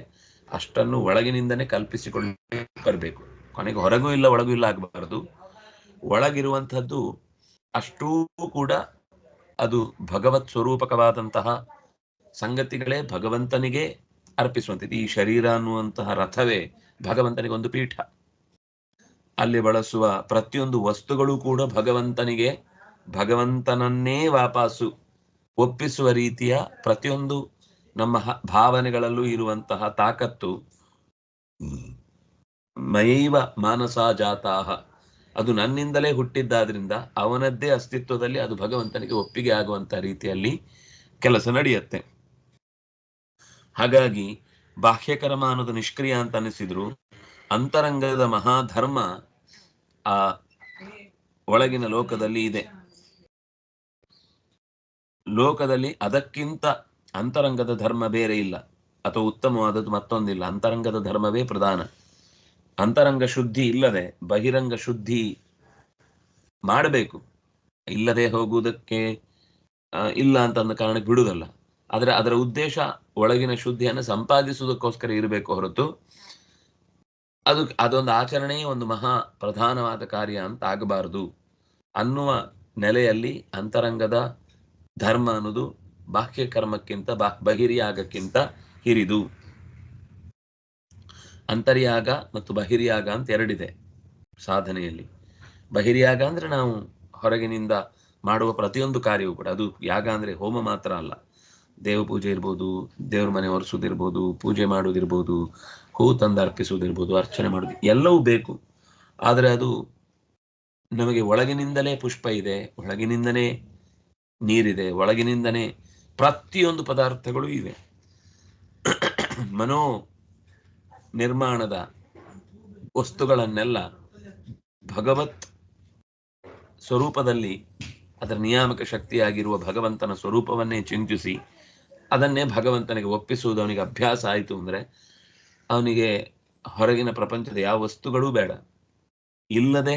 A: ಅಷ್ಟನ್ನು ಒಳಗಿನಿಂದನೇ ಕಲ್ಪಿಸಿಕೊಳ್ಳಿ ಬರಬೇಕು. ಕೊನೆಗೆ ಹೊರಗೂ ಇಲ್ಲ ಒಳಗೂ ಇಲ್ಲ ಆಗಬಾರದು. ಒಳಗಿರುವಂಥದ್ದು ಅಷ್ಟೂ ಕೂಡ ಅದು ಭಗವತ್ ಸ್ವರೂಪಕವಾದಂತಹ ಸಂಗತಿಗಳೇ ಭಗವಂತನಿಗೆ ಅರ್ಪಿಸುವಂಥದ್ದು. ಈ ಶರೀರ ಅನ್ನುವಂತಹ ರಥವೇ ಭಗವಂತನಿಗೆ ಒಂದು ಪೀಠ. ಅಲ್ಲಿ ಬಳಸುವ ಪ್ರತಿಯೊಂದು ವಸ್ತುಗಳು ಕೂಡ ಭಗವಂತನನ್ನೇ ವಾಪಸ್ಸು ಒಪ್ಪಿಸುವ ರೀತಿಯ ಪ್ರತಿಯೊಂದು ನಮ್ಮ ಭಾವನೆಗಳಲ್ಲೂ ಇರುವಂತಹ ತಾಕತ್ತು ಮಯೈವ ಮಾನಸ ಜಾತಾಹ, ಅದು ನನ್ನಿಂದಲೇ ಹುಟ್ಟಿದ್ದಾದ್ರಿಂದ ಅವನದ್ದೇ ಅಸ್ತಿತ್ವದಲ್ಲಿ ಅದು ಭಗವಂತನಿಗೆ ಒಪ್ಪಿಗೆ ಆಗುವಂತ ರೀತಿಯಲ್ಲಿ ಕೆಲಸ ನಡೆಯುತ್ತೆ. ಹಾಗಾಗಿ ಬಾಹ್ಯಕರ್ಮ ಅನ್ನೋದು ನಿಷ್ಕ್ರಿಯ ಅಂತ ಅನಿಸಿದ್ರು, ಅಂತರಂಗದ ಮಹಾಧರ್ಮ ಆ ಒಳಗಿನ ಲೋಕದಲ್ಲಿ ಇದೆ. ಲೋಕದಲ್ಲಿ ಅದಕ್ಕಿಂತ ಅಂತರಂಗದ ಧರ್ಮ ಬೇರೆ ಇಲ್ಲ, ಅಥವಾ ಉತ್ತಮವಾದದ್ದು ಮತ್ತೊಂದಿಲ್ಲ. ಅಂತರಂಗದ ಧರ್ಮವೇ ಪ್ರಧಾನ. ಅಂತರಂಗ ಶುದ್ಧಿ ಇಲ್ಲದೆ ಬಹಿರಂಗ ಶುದ್ಧಿ ಮಾಡಬೇಕು. ಇಲ್ಲದೆ ಹೋಗುವುದಕ್ಕೆ ಇಲ್ಲ ಅಂತಂದ ಕಾರಣಕ್ಕೆ ಬಿಡುವುದಲ್ಲ. ಆದರೆ ಅದರ ಉದ್ದೇಶ ಒಳಗಿನ ಶುದ್ಧಿಯನ್ನು ಸಂಪಾದಿಸುವುದಕ್ಕೋಸ್ಕರ ಇರಬೇಕು ಹೊರತು ಅದೊಂದು ಆಚರಣೆ ಒಂದು ಮಹಾ ಪ್ರಧಾನವಾದ ಕಾರ್ಯ ಅಂತ ಆಗಬಾರದು ಅನ್ನುವ ನೆಲೆಯಲ್ಲಿ ಅಂತರಂಗದ ಧರ್ಮ ಅನ್ನೋದು ಬಾಹ್ಯ ಕರ್ಮಕ್ಕಿಂತ ಬಹಿರ್ಯಾಗಕ್ಕಿಂತ ಹಿರಿದು. ಅಂತರ್ಯಾಗ ಮತ್ತು ಬಹಿರ್ಯಾಗ ಅಂತ ಎರಡಿದೆ ಸಾಧನೆಯಲ್ಲಿ. ಬಹಿರ್ಯಾಗ ಅಂದ್ರೆ ನಾವು ಹೊರಗಿನಿಂದ ಮಾಡುವ ಪ್ರತಿಯೊಂದು ಕಾರ್ಯವೂ ಕೂಡ, ಅದು ಯಾಗ ಅಂದ್ರೆ ಹೋಮ ಮಾತ್ರ ಅಲ್ಲ. ದೇವ ಪೂಜೆ ಇರ್ಬೋದು, ದೇವ್ರ ಮನೆ ಒರೆಸೋದಿರ್ಬೋದು, ಪೂಜೆ ಮಾಡೋದಿರ್ಬೋದು, ಹೂ ತಂದು ಅರ್ಪಿಸುವುದಿರ್ಬೋದು, ಅರ್ಚನೆ ಮಾಡೋದು ಎಲ್ಲವೂ ಬೇಕು. ಆದರೆ ಅದು ನಮಗೆ ಒಳಗಿನಿಂದಲೇ ಪುಷ್ಪ ಇದೆ, ಒಳಗಿನಿಂದನೇ ನೀರಿದೆ, ಒಳಗಿನಿಂದನೇ ಪ್ರತಿಯೊಂದು ಪದಾರ್ಥಗಳು ಇವೆ. ಮನೋ ನಿರ್ಮಾಣದ ವಸ್ತುಗಳನ್ನೆಲ್ಲ ಭಗವತ್ ಸ್ವರೂಪದಲ್ಲಿ ಅದರ ನಿಯಾಮಕ ಶಕ್ತಿಯಾಗಿರುವ ಭಗವಂತನ ಸ್ವರೂಪವನ್ನೇ ಚಿಂತಿಸಿ ಅದನ್ನೇ ಭಗವಂತನಿಗೆ ಒಪ್ಪಿಸುವುದು ಅವನಿಗೆ ಅಭ್ಯಾಸ ಆಯಿತು ಅಂದ್ರೆ ಅವನಿಗೆ ಹೊರಗಿನ ಪ್ರಪಂಚದ ಯಾವ ವಸ್ತುಗಳೂ ಬೇಡ. ಇಲ್ಲದೆ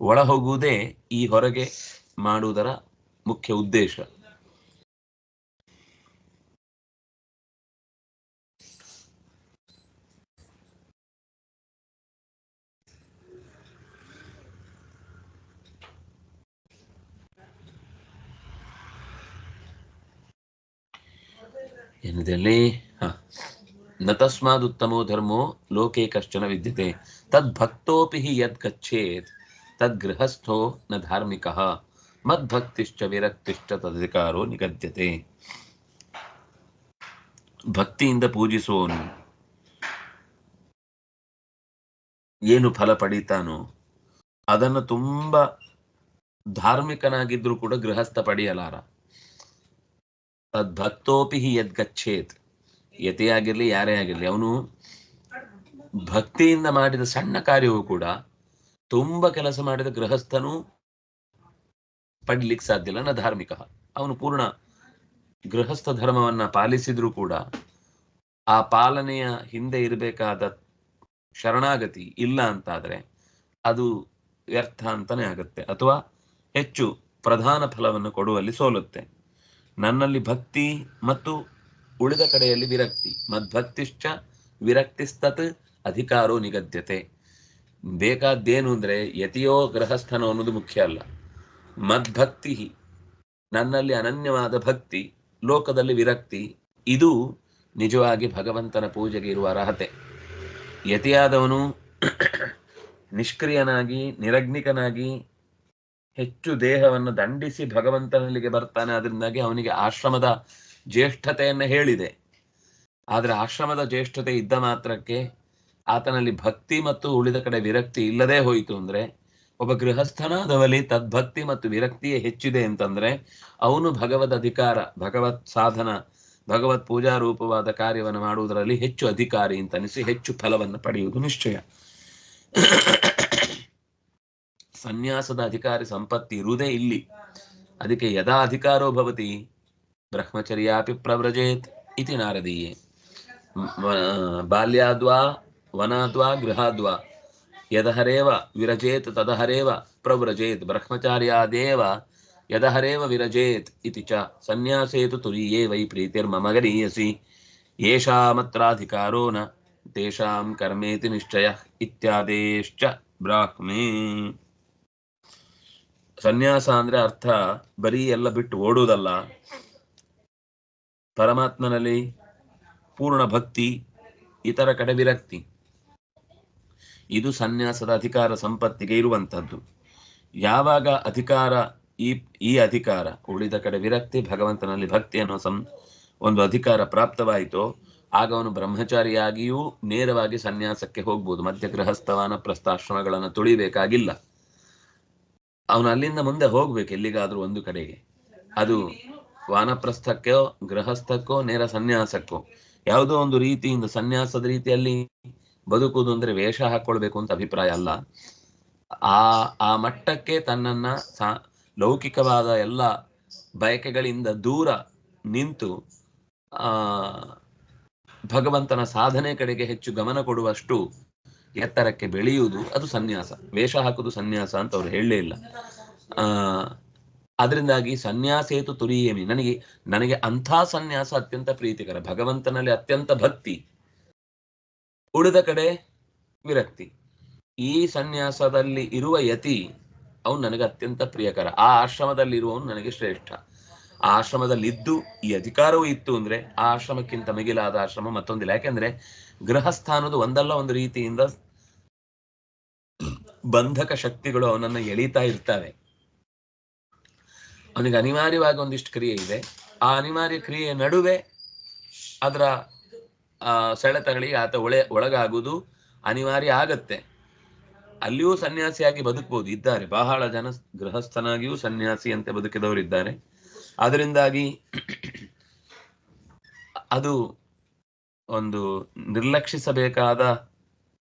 A: ಒಳ ಹೋಗುವುದೇ ಈ ಹೊರಗೆ ಮಾಡುವುದರ ಮುಖ್ಯ ಉದ್ದೇಶ. ಏನಿದೆ ನ ತಸ್ಮಾದ್ ಉತ್ತಮೋ ಧರ್ಮೋ ಲೋಕೆ ಕಶ್ಚನ ವಿದ್ಯತೆ ತದ್ಭಕ್ತೋಪಿ ಹಿ ಯದ್ ಗಚ್ಚೇತ್ ತದ್ಗೃಹಸ್ಥೋ ನ ಧಾರ್ಮಿಕಃ ಮದ್ಭಕ್ತಿಶ್ಚ ವಿರಕ್ತಿಶ್ಚ ತದಧಿಕಾರೋ ನಿಗದ್ಯತೆ. ಭಕ್ತಿಯಿಂದ ಪೂಜಿಸುವವನು ಏನು ಫಲ ಪಡೀತಾನೋ ಅದನ್ನು ತುಂಬಾ ಧಾರ್ಮಿಕನಾಗಿದ್ರು ಕೂಡ ಗೃಹಸ್ಥ ಪಡೆಯಲಾರ. ತದ್ಭಕ್ತೋಪಿ ಹಿ ಯದ್ ಗಚ್ಚೇತ್, ಯತಿ ಆಗಿರ್ಲಿ ಯಾರೇ ಆಗಿರ್ಲಿ, ಅವನು ಭಕ್ತಿಯಿಂದ ಮಾಡಿದ ಸಣ್ಣ ಕಾರ್ಯವೂ ಕೂಡ ತುಂಬಾ ಕೆಲಸ ಮಾಡಿದ ಗೃಹಸ್ಥನೂ ಪಡಿಲಿಕ್ಕೆ ಸಾಧ್ಯ ಇಲ್ಲ. ನ ಧಾರ್ಮಿಕ, ಅವನು ಪೂರ್ಣ ಗೃಹಸ್ಥ ಧರ್ಮವನ್ನ ಪಾಲಿಸಿದ್ರೂ ಕೂಡ ಆ ಪಾಲನೆಯ ಹಿಂದೆ ಇರಬೇಕಾದ ಶರಣಾಗತಿ ಇಲ್ಲ ಅಂತಾದ್ರೆ ಅದು ವ್ಯರ್ಥ ಅಂತಾನೆ ಆಗುತ್ತೆ, ಅಥವಾ ಹೆಚ್ಚು ಪ್ರಧಾನ ಫಲವನ್ನು ಕೊಡುವಲ್ಲಿ ಸೋಲುತ್ತೆ. ನನ್ನಲ್ಲಿ ಭಕ್ತಿ ಮತ್ತು ಉಳಿದ ಕಡೆಯಲ್ಲಿ ವಿರಕ್ತಿ, ಮದ್ಭಕ್ತಿಶ್ಚ ವಿರಕ್ತಿಸ್ತತ್ ಅಧಿಕಾರೋ ನಿಗದ್ಯತೆ. ಬೇಕಾದ್ದೇನು ಅಂದರೆ ಯತಿಯೋ ಗೃಹಸ್ಥನೋ ಅನ್ನೋದು ಮುಖ್ಯ ಅಲ್ಲ. ಮದ್ಭಕ್ತಿ, ನನ್ನಲ್ಲಿ ಅನನ್ಯವಾದ ಭಕ್ತಿ, ಲೋಕದಲ್ಲಿ ವಿರಕ್ತಿ, ಇದು ನಿಜವಾಗಿ ಭಗವಂತನ ಪೂಜೆಗೆ ಇರುವ ಅರ್ಹತೆ. ಯತಿಯಾದವನು ನಿಷ್ಕ್ರಿಯನಾಗಿ ನಿರಗ್ನಿಕನಾಗಿ ಹೆಚ್ಚು ದೇಹವನ್ನು ದಂಡಿಸಿ ಭಗವಂತನಲ್ಲಿಗೆ ಬರ್ತಾನೆ. ಅದರಿಂದಾಗಿ ಅವನಿಗೆ ಆಶ್ರಮದ ಜ್ಯೇಷ್ಠತೆಯನ್ನು ಹೇಳಿದೆ. ಆದರೆ ಆಶ್ರಮದ ಜ್ಯೇಷ್ಠತೆ ಇದ್ದ ಮಾತ್ರಕ್ಕೆ ಆತನಲ್ಲಿ ಭಕ್ತಿ ಮತ್ತು ಉಳಿದ ಕಡೆ ವಿರಕ್ತಿ ಇಲ್ಲದೆ ಹೋಯಿತು ಅಂದ್ರೆ, ಒಬ್ಬ ಗೃಹಸ್ಥನಾದವಲ್ಲಿ ತದ್ಭಕ್ತಿ ಮತ್ತು ವಿರಕ್ತಿಯೇ ಹೆಚ್ಚಿದೆ ಅಂತಂದ್ರೆ ಅವನು ಭಗವದ್ ಅಧಿಕಾರ, ಭಗವತ್ ಸಾಧನ, ಭಗವತ್ ಪೂಜಾ ರೂಪವಾದ ಕಾರ್ಯವನ್ನು ಮಾಡುವುದರಲ್ಲಿ ಹೆಚ್ಚು ಅಧಿಕಾರಿ ಅಂತ ಅನಿಸಿ ಹೆಚ್ಚು ಫಲವನ್ನು ಪಡೆಯುವುದು ನಿಶ್ಚಯ. ಸನ್ಯಾಸದ ಅಧಿಕಾರಿ ಸಂಪತ್ತಿ ಇರುವುದೇ ಇಲ್ಲಿ. ಅದಕ್ಕೆ ಯದಾ ಅಧಿಕಾರೋ ಭವತಿ ಬ್ರಹ್ಮಚರ್ಯಾಪಿ ಪ್ರವ್ರಜೇತ್ ಇತಿ ನಾರದೀಯೇ. ಬಾಲ್ಯಾದ್ವಾ ವನಾದ್ವಾ ಗೃಹಾದ್ವಾ ಯದಹರೇವ ವಿರಜೇತ್ ತದಹರೇವ ಪ್ರವ್ರಜೇತ್ ಬ್ರಹ್ಮಚಾರ್ಯಾದೇವ ಯದಹರೇವ ವಿರಜೇತ್ ಇತಿ ಚ ಸನ್ಯಾಸೇತು ತುರೀಯೇ ವೈ ಪ್ರೀತಿರ್ಮಮ ಗರೀಯಸಿ ಯೇಷಾಮತ್ರಾಧಿಕಾರೋ ನ ತೇಷಾಂ ಕರ್ಮೇತಿ ನಿಶ್ಚಯ ಇತ್ಯಾದೇಶ್ಚ ಬ್ರಾಹ್ಮೇ. ಸನ್ಯಾಸ ಅಂದ್ರೆ ಅರ್ಥ ಬರೀ ಎಲ್ಲ ಬಿಟ್ಟು ಓಡುವುದಲ್ಲ, ಪರಮಾತ್ಮನಲ್ಲಿ ಪೂರ್ಣ ಭಕ್ತಿ, ಇತರ ಕಡೆ ವಿರಕ್ತಿ. ಇದು ಸನ್ಯಾಸದ ಅಧಿಕಾರ ಸಂಪತ್ತಿಗೆ ಇರುವಂಥದ್ದು. ಯಾವಾಗ ಅಧಿಕಾರ ಈ ಅಧಿಕಾರ, ಉಳಿದ ಕಡೆ ವಿರಕ್ತಿ, ಭಗವಂತನಲ್ಲಿ ಭಕ್ತಿ ಅನ್ನೋ ಒಂದು ಅಧಿಕಾರ ಪ್ರಾಪ್ತವಾಯಿತೋ ಆಗ ಅವನು ಬ್ರಹ್ಮಚಾರಿಯಾಗಿಯೂ ನೇರವಾಗಿ ಸನ್ಯಾಸಕ್ಕೆ ಹೋಗ್ಬೋದು. ಮಧ್ಯ ಗೃಹಸ್ಥವಾನ ಪ್ರಸ್ಥಾಶ್ರಮಗಳನ್ನು ತುಳಿಬೇಕಾಗಿಲ್ಲ. ಅವನು ಅಲ್ಲಿಂದ ಮುಂದೆ ಹೋಗ್ಬೇಕು ಎಲ್ಲಿಗಾದ್ರೂ ಒಂದು ಕಡೆಗೆ. ಅದು ವಾನಪ್ರಸ್ಥಕ್ಕೋ ಗೃಹಸ್ಥಕ್ಕೋ ನೇರ ಸನ್ಯಾಸಕ್ಕೋ, ಯಾವುದೋ ಒಂದು ರೀತಿಯಿಂದ ಸನ್ಯಾಸದ ರೀತಿಯಲ್ಲಿ ಬದುಕುವುದು ಅಂದ್ರೆ ವೇಷ ಹಾಕೊಳ್ಬೇಕು ಅಂತ ಅಭಿಪ್ರಾಯ ಅಲ್ಲ. ಆ ಮಟ್ಟಕ್ಕೆ ತನ್ನನ್ನ ಲೌಕಿಕವಾದ ಎಲ್ಲ ಬಯಕೆಗಳಿಂದ ದೂರ ನಿಂತು ಭಗವಂತನ ಸಾಧನೆ ಕಡೆಗೆ ಹೆಚ್ಚು ಗಮನ ಕೊಡುವಷ್ಟು ಎತ್ತರಕ್ಕೆ ಬೆಳೆಯುವುದು ಅದು ಸನ್ಯಾಸ. ವೇಷ ಹಾಕುವುದು ಸನ್ಯಾಸ ಅಂತ ಅವ್ರು ಹೇಳಲೇ ಇಲ್ಲ. ಅದರಿಂದಾಗಿ ಸನ್ಯಾಸೇತು ತುರಿಯೇಮಿ, ನನಗೆ ಅಂಥ ಸನ್ಯಾಸ ಅತ್ಯಂತ ಪ್ರೀತಿಕರ. ಭಗವಂತನಲ್ಲಿ ಅತ್ಯಂತ ಭಕ್ತಿ, ಉಳಿದ ಕಡೆ ವಿರಕ್ತಿ. ಈ ಸನ್ಯಾಸದಲ್ಲಿ ಇರುವ ಯತಿ ಅವನು ನನಗೆ ಅತ್ಯಂತ ಪ್ರಿಯಕರ. ಆ ಆಶ್ರಮದಲ್ಲಿ ಇರುವವನು ನನಗೆ ಶ್ರೇಷ್ಠ. ಆ ಆಶ್ರಮದಲ್ಲಿದ್ದು ಈ ಅಧಿಕಾರವೂ ಇತ್ತು ಅಂದ್ರೆ ಆ ಆಶ್ರಮಕ್ಕಿಂತ ಮಿಗಿಲಾದ ಆಶ್ರಮ ಮತ್ತೊಂದಿಲ್ಲ. ಯಾಕೆಂದ್ರೆ ಗೃಹಸ್ಥ ಅನ್ನೋದು ಒಂದಲ್ಲ ಒಂದು ರೀತಿಯಿಂದ ಬಂಧಕ ಶಕ್ತಿಗಳು ಅವನನ್ನ ಎಳೀತಾ ಇರ್ತವೆ. ಅವನಿಗೆ ಅನಿವಾರ್ಯವಾಗಿ ಒಂದಿಷ್ಟು ಕ್ರಿಯೆ ಇದೆ. ಆ ಅನಿವಾರ್ಯ ಕ್ರಿಯೆಯ ನಡುವೆ ಅದರ ಸೆಳೆತಗಳಿಗೆ ಆತ ಒಳಗಾಗುವುದು ಅನಿವಾರ್ಯ ಆಗತ್ತೆ. ಅಲ್ಲಿಯೂ ಸನ್ಯಾಸಿಯಾಗಿ ಬದುಕಬಹುದು, ಇದ್ದಾರೆ ಬಹಳ ಜನ. ಗೃಹಸ್ಥನಾಗಿಯೂ ಸನ್ಯಾಸಿಯಂತೆ ಬದುಕಿದವರಿದ್ದಾರೆ. ಅದರಿಂದಾಗಿ ಅದು ಒಂದು ನಿರ್ಲಕ್ಷಿಸಬೇಕಾದ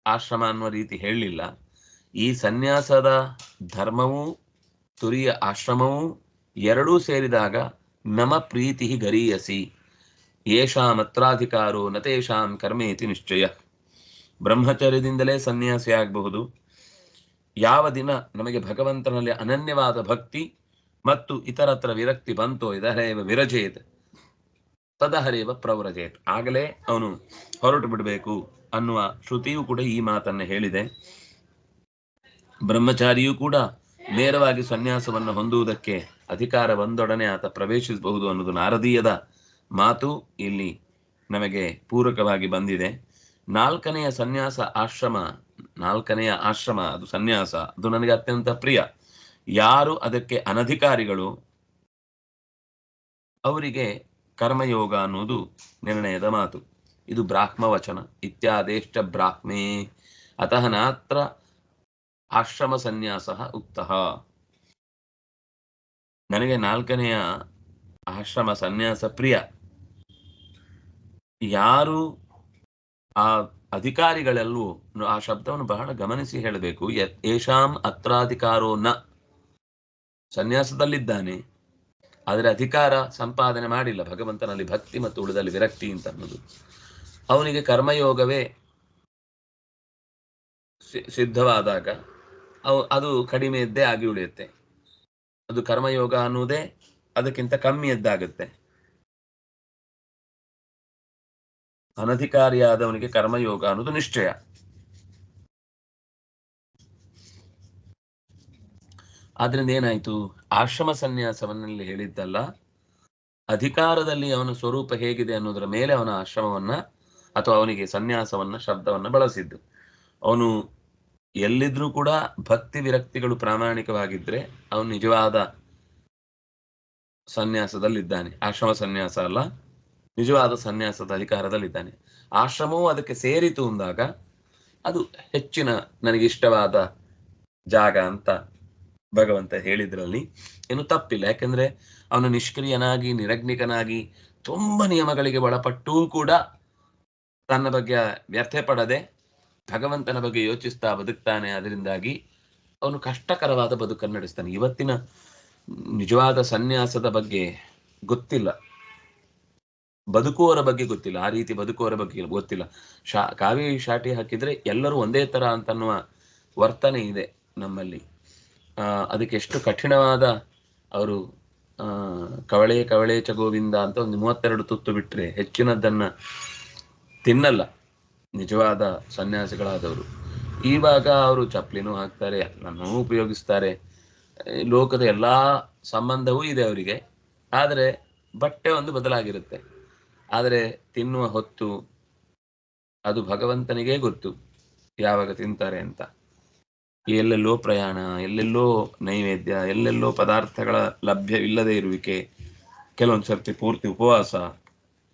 A: ಆಶ್ರಮ ಅನ್ನುವ ರೀತಿ ಹೇಳಲಿಲ್ಲ. ಈ ಸನ್ಯಾಸದ ಧರ್ಮವೂ ತುರಿಯ ಆಶ್ರಮವೂ ಎರಡೂ ಸೇರಿದಾಗ ನಮ ಪ್ರೀತಿ ಗರೀಯಸಿ ಯೇಷಾಮತ್ರಾಧಿಕಾರೋ ನ ತೇಷಾಂ ಕರ್ಮೇತಿ ನಿಶ್ಚಯ. ಬ್ರಹ್ಮಚರ್ಯದಿಂದಲೇ ಸನ್ಯಾಸಿ ಆಗಬಹುದು. ಯಾವ ದಿನ ನಮಗೆ ಭಗವಂತನಲ್ಲಿ ಅನನ್ಯವಾದ ಭಕ್ತಿ ಮತ್ತು ಇತರತ್ರ ವಿರಕ್ತಿ ಬಂತೋ ಇದಹರೇವ ವಿರಜೇತ್ ತದಹರೇವ ಪ್ರವ್ರಜೇತ್, ಆಗಲೇ ಅವನು ಹೊರಟು ಬಿಡಬೇಕು ಅನ್ನುವ ಶ್ರುತಿಯೂ ಕೂಡ ಈ ಮಾತನ್ನು ಹೇಳಿದೆ. ಬ್ರಹ್ಮಚಾರಿಯೂ ಕೂಡ ನೇರವಾಗಿ ಸನ್ಯಾಸವನ್ನು ಹೊಂದುವುದಕ್ಕೆ ಅಧಿಕಾರ ಬಂದೊಡನೆ ಆತ ಪ್ರವೇಶಿಸಬಹುದು ಅನ್ನೋದು ನಾರದೀಯದ ಮಾತು ಇಲ್ಲಿ ನಮಗೆ ಪೂರಕವಾಗಿ ಬಂದಿದೆ. ನಾಲ್ಕನೆಯ ಆಶ್ರಮ ಅದು ಸನ್ಯಾಸ, ಅದು ನನಗೆ ಅತ್ಯಂತ ಪ್ರಿಯ. ಯಾರು ಅದಕ್ಕೆ ಅನಧಿಕಾರಿಗಳು ಅವರಿಗೆ ಕರ್ಮಯೋಗ ಅನ್ನೋದು ನಿರ್ಣಯದ ಮಾತು. ಇದು ಬ್ರಾಹ್ಮ ವಚನ. ಇತ್ಯಾದೇಶ್ಚ ಬ್ರಾಹ್ಮೇ ಅತಃ ನಾತ್ರ ಆಶ್ರಮ ಸನ್ಯಾಸ ಉಕ್ತಃ. ನನಗೆ ನಾಲ್ಕನೆಯ ಆಶ್ರಮ ಸನ್ಯಾಸ ಪ್ರಿಯ. ಯಾರು ಆ ಅಧಿಕಾರಿಗಳೆಲ್ಲವೂ, ಆ ಶಬ್ದವನ್ನು ಬಹಳ ಗಮನಿಸಿ ಹೇಳಬೇಕು. ಯೇಷಾಂ ಅತ್ರಾಧಿಕಾರೋ ನ, ಸನ್ಯಾಸದಲ್ಲಿದ್ದಾನೆ ಆದರೆ ಅಧಿಕಾರ ಸಂಪಾದನೆ ಮಾಡಿಲ್ಲ, ಭಗವಂತನಲ್ಲಿ ಭಕ್ತಿ ಮತ್ತು ಉಳಿದಲ್ಲಿ ವಿರಕ್ತಿ ಅಂತ ಅನ್ನೋದು, ಅವನಿಗೆ ಕರ್ಮಯೋಗವೇ ಸಿದ್ಧವಾದಾಗ ಅದು ಕಡಿಮೆಯದ್ದೇ ಆಗಿ ಉಳಿಯುತ್ತೆ. ಅದು ಕರ್ಮಯೋಗ ಅನ್ನುವುದೇ ಅದಕ್ಕಿಂತ ಕಮ್ಮಿಯದ್ದಾಗುತ್ತೆ. ಅನಧಿಕಾರಿಯಾದವನಿಗೆ ಕರ್ಮಯೋಗ ಅನ್ನೋದು ನಿಶ್ಚಯ. ಆದ್ರಿಂದ ಏನಾಯ್ತು, ಆಶ್ರಮ ಸನ್ಯಾಸವನ್ನಲ್ಲಿ ಹೇಳಿದ್ದಲ್ಲ, ಅಧಿಕಾರದಲ್ಲಿ ಅವನ ಸ್ವರೂಪ ಹೇಗಿದೆ ಅನ್ನೋದರ ಮೇಲೆ ಅವನ ಆಶ್ರಮವನ್ನ ಅಥವಾ ಅವನಿಗೆ ಸನ್ಯಾಸವನ್ನ ಶಬ್ದವನ್ನ ಬಳಸಿದ್ದು. ಅವನು ಎಲ್ಲಿದ್ರೂ ಕೂಡ ಭಕ್ತಿ ವಿರಕ್ತಿಗಳು ಪ್ರಾಮಾಣಿಕವಾಗಿದ್ರೆ ಅವನು ನಿಜವಾದ ಸನ್ಯಾಸದಲ್ಲಿದ್ದಾನೆ. ಆಶ್ರಮ ಸನ್ಯಾಸ ಅಲ್ಲ, ನಿಜವಾದ ಸನ್ಯಾಸದ ಅಧಿಕಾರದಲ್ಲಿದ್ದಾನೆ. ಆಶ್ರಮವು ಅದಕ್ಕೆ ಸೇರಿತು ಅಂದಾಗ ಅದು ಹೆಚ್ಚಿನ ನನಗಿಷ್ಟವಾದ ಜಾಗ ಅಂತ ಭಗವಂತ ಹೇಳಿದ್ರಲ್ಲಿ ಏನು ತಪ್ಪಿಲ್ಲ. ಯಾಕೆಂದ್ರೆ ಅವನು ನಿಷ್ಕ್ರಿಯನಾಗಿ ನಿರಗ್ನಿಕನಾಗಿ ತುಂಬಾ ನಿಯಮಗಳಿಗೆ ಒಳಪಟ್ಟೂ ಕೂಡ ತನ್ನ ಬಗ್ಗೆ ವ್ಯರ್ಥೆ ಪಡದೆ ಭಗವಂತನ ಬಗ್ಗೆ ಯೋಚಿಸ್ತಾ ಬದುಕ್ತಾನೆ. ಅದರಿಂದಾಗಿ ಅವನು ಕಷ್ಟಕರವಾದ ಬದುಕನ್ನು ನಡೆಸ್ತಾನೆ. ಇವತ್ತಿನ ನಿಜವಾದ ಸನ್ಯಾಸದ ಬಗ್ಗೆ ಗೊತ್ತಿಲ್ಲ, ಬದುಕುವವರ ಬಗ್ಗೆ ಗೊತ್ತಿಲ್ಲ, ಆ ರೀತಿ ಬದುಕುವವರ ಬಗ್ಗೆ ಗೊತ್ತಿಲ್ಲ. ಕಾವಿ ಶಾಟಿ ಹಾಕಿದ್ರೆ ಎಲ್ಲರೂ ಒಂದೇ ತರ ಅಂತನ್ನುವ ವರ್ತನೆ ಇದೆ ನಮ್ಮಲ್ಲಿ. ಅದಕ್ಕೆ ಎಷ್ಟು ಕಠಿಣವಾದ ಅವರು ಕವಳೆ ಕವಳೆ ಚ ಗೋವಿಂದ ಅಂತ ಒಂದು 32 ತುತ್ತು ಬಿಟ್ರೆ ಹೆಚ್ಚಿನದನ್ನ ತಿನ್ನಲ್ಲ ನಿಜವಾದ ಸನ್ಯಾಸಿಗಳಾದವರು. ಇವಾಗ ಅವರು ಚಪ್ಪಲಿನೂ ಹಾಕ್ತಾರೆ, ಎಲ್ಲನೂ ಉಪಯೋಗಿಸ್ತಾರೆ, ಲೋಕದ ಎಲ್ಲಾ ಸಂಬಂಧವೂ ಇದೆ ಅವರಿಗೆ. ಆದರೆ ಬಟ್ಟೆ ಒಂದು ಬದಲಾಗಿರುತ್ತೆ. ಆದರೆ ತಿನ್ನುವ ಹೊತ್ತು ಅದು ಭಗವಂತನಿಗೇ ಗೊತ್ತು ಯಾವಾಗ ತಿಂತಾರೆ ಅಂತ. ಎಲ್ಲೆಲ್ಲೋ ಪ್ರಯಾಣ, ಎಲ್ಲೆಲ್ಲೋ ನೈವೇದ್ಯ, ಎಲ್ಲೆಲ್ಲೋ ಪದಾರ್ಥಗಳ ಲಭ್ಯವಿಲ್ಲದೆ ಇರುವಿಕೆ, ಕೆಲವೊಂದು ಸರ್ತಿ ಪೂರ್ತಿ ಉಪವಾಸ,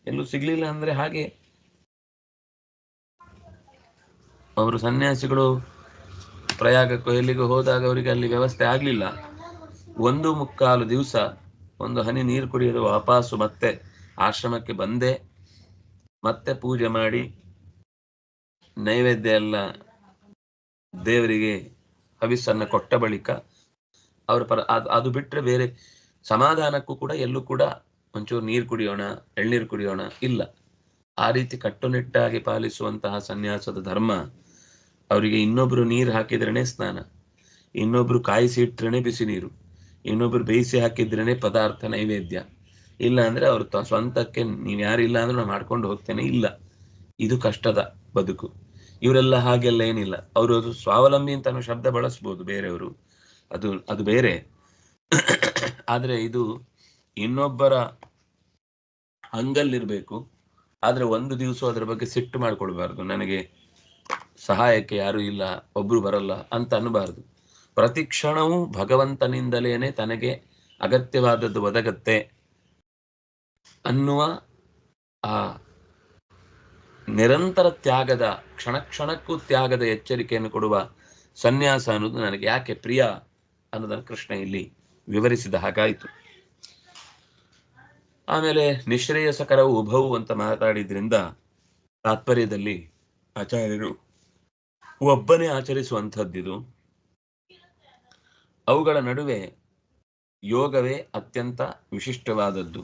A: ಎಲ್ಲೂ ಸಿಗ್ಲಿಲ್ಲ ಅಂದ್ರೆ ಹಾಗೆ. ಅವರು ಸನ್ಯಾಸಿಗಳು ಪ್ರಯಾಗಕ್ಕೂ ಎಲ್ಲಿಗೂ ಹೋದಾಗ ಅವರಿಗೆ ಅಲ್ಲಿ ವ್ಯವಸ್ಥೆ ಆಗ್ಲಿಲ್ಲ. 1.25 ದಿವಸ ಒಂದು ಹನಿ ನೀರು ಕುಡಿಯೋದು, ವಾಪಸ್ಸು ಮತ್ತೆ ಆಶ್ರಮಕ್ಕೆ ಬಂದೆ, ಮತ್ತೆ ಪೂಜೆ ಮಾಡಿ ನೈವೇದ್ಯ ಎಲ್ಲ ದೇವರಿಗೆ ಹವಿಸ್ಸನ್ನ ಕೊಟ್ಟ ಬಳಿಕ ಅವರ ಅದು ಬಿಟ್ರೆ ಬೇರೆ ಸಮಾಧಾನಕ್ಕೂ ಕೂಡ ಎಲ್ಲೂ ಕೂಡ ಒಂಚೂರು ನೀರು ಕುಡಿಯೋಣ, ಎಳ್ನೀರು ಕುಡಿಯೋಣ ಇಲ್ಲ. ಆ ರೀತಿ ಕಟ್ಟುನಿಟ್ಟಾಗಿ ಪಾಲಿಸುವಂತಹ ಸನ್ಯಾಸದ ಧರ್ಮ ಅವರಿಗೆ ಇನ್ನೊಬ್ರು ನೀರು ಹಾಕಿದ್ರೇನೆ ಸ್ನಾನ, ಇನ್ನೊಬ್ರು ಕಾಯಿಸಿ ಇಟ್ರೇನೆ ಬಿಸಿ ನೀರು, ಇನ್ನೊಬ್ರು ಬೇಯಿಸಿ ಹಾಕಿದ್ರೇನೆ ಪದಾರ್ಥ ನೈವೇದ್ಯ, ಇಲ್ಲ ಅಂದ್ರೆ ಅವ್ರು ಸ್ವಂತಕ್ಕೆ ನೀವ್ ಯಾರಿಲ್ಲ ಅಂದ್ರೆ ನಾನು ಮಾಡ್ಕೊಂಡು ಹೋಗ್ತೇನೆ ಇಲ್ಲ. ಇದು ಕಷ್ಟದ ಬದುಕು. ಇವರೆಲ್ಲ ಹಾಗೆಲ್ಲ ಏನಿಲ್ಲ. ಅವರು ಸ್ವಾವಲಂಬಿ ಅಂತ ಅನ್ನೋ ಶಬ್ದ ಬಳಸ್ಬೋದು ಬೇರೆಯವರು, ಅದು ಬೇರೆ. ಆದ್ರೆ ಇದು ಇನ್ನೊಬ್ಬರ ಹಂಗಲ್ಲಿರ್ಬೇಕು. ಆದ್ರೆ ಒಂದು ದಿವಸ ಅದರ ಬಗ್ಗೆ ಸಿಟ್ಟು ಮಾಡ್ಕೊಳ್ಬಾರ್ದು, ನನಗೆ ಸಹಾಯಕ್ಕೆ ಯಾರು ಇಲ್ಲ, ಒಬ್ರು ಬರಲ್ಲ ಅಂತ ಅನ್ನಬಾರ್ದು. ಪ್ರತಿ ಕ್ಷಣವೂ ಭಗವಂತನಿಂದಲೇನೆ ತನಗೆ ಅಗತ್ಯವಾದದ್ದು ಒದಗತ್ತೆ ಅನ್ನುವ ಆ ನಿರಂತರ ತ್ಯಾಗದ, ಕ್ಷಣ ಕ್ಷಣಕ್ಕೂ ತ್ಯಾಗದ ಎಚ್ಚರಿಕೆಯನ್ನು ಕೊಡುವ ಸನ್ಯಾಸ ಅನ್ನೋದು ನನಗೆ ಯಾಕೆ ಪ್ರಿಯ ಅನ್ನೋದನ್ನು ಕೃಷ್ಣ ಇಲ್ಲಿ ವಿವರಿಸಿದ ಹಾಗಾಯಿತು. ಆಮೇಲೆ ನಿಶ್ರೇಯಸಕರವು ಉಭವು ಅಂತ ಮಾತಾಡಿದ್ರಿಂದ ತಾತ್ಪರ್ಯದಲ್ಲಿ ಆಚಾರ್ಯರು ಒಬ್ಬನೇ ಆಚರಿಸುವಂಥದ್ದಿದು, ಅವುಗಳ ನಡುವೆ ಯೋಗವೇ ಅತ್ಯಂತ ವಿಶಿಷ್ಟವಾದದ್ದು.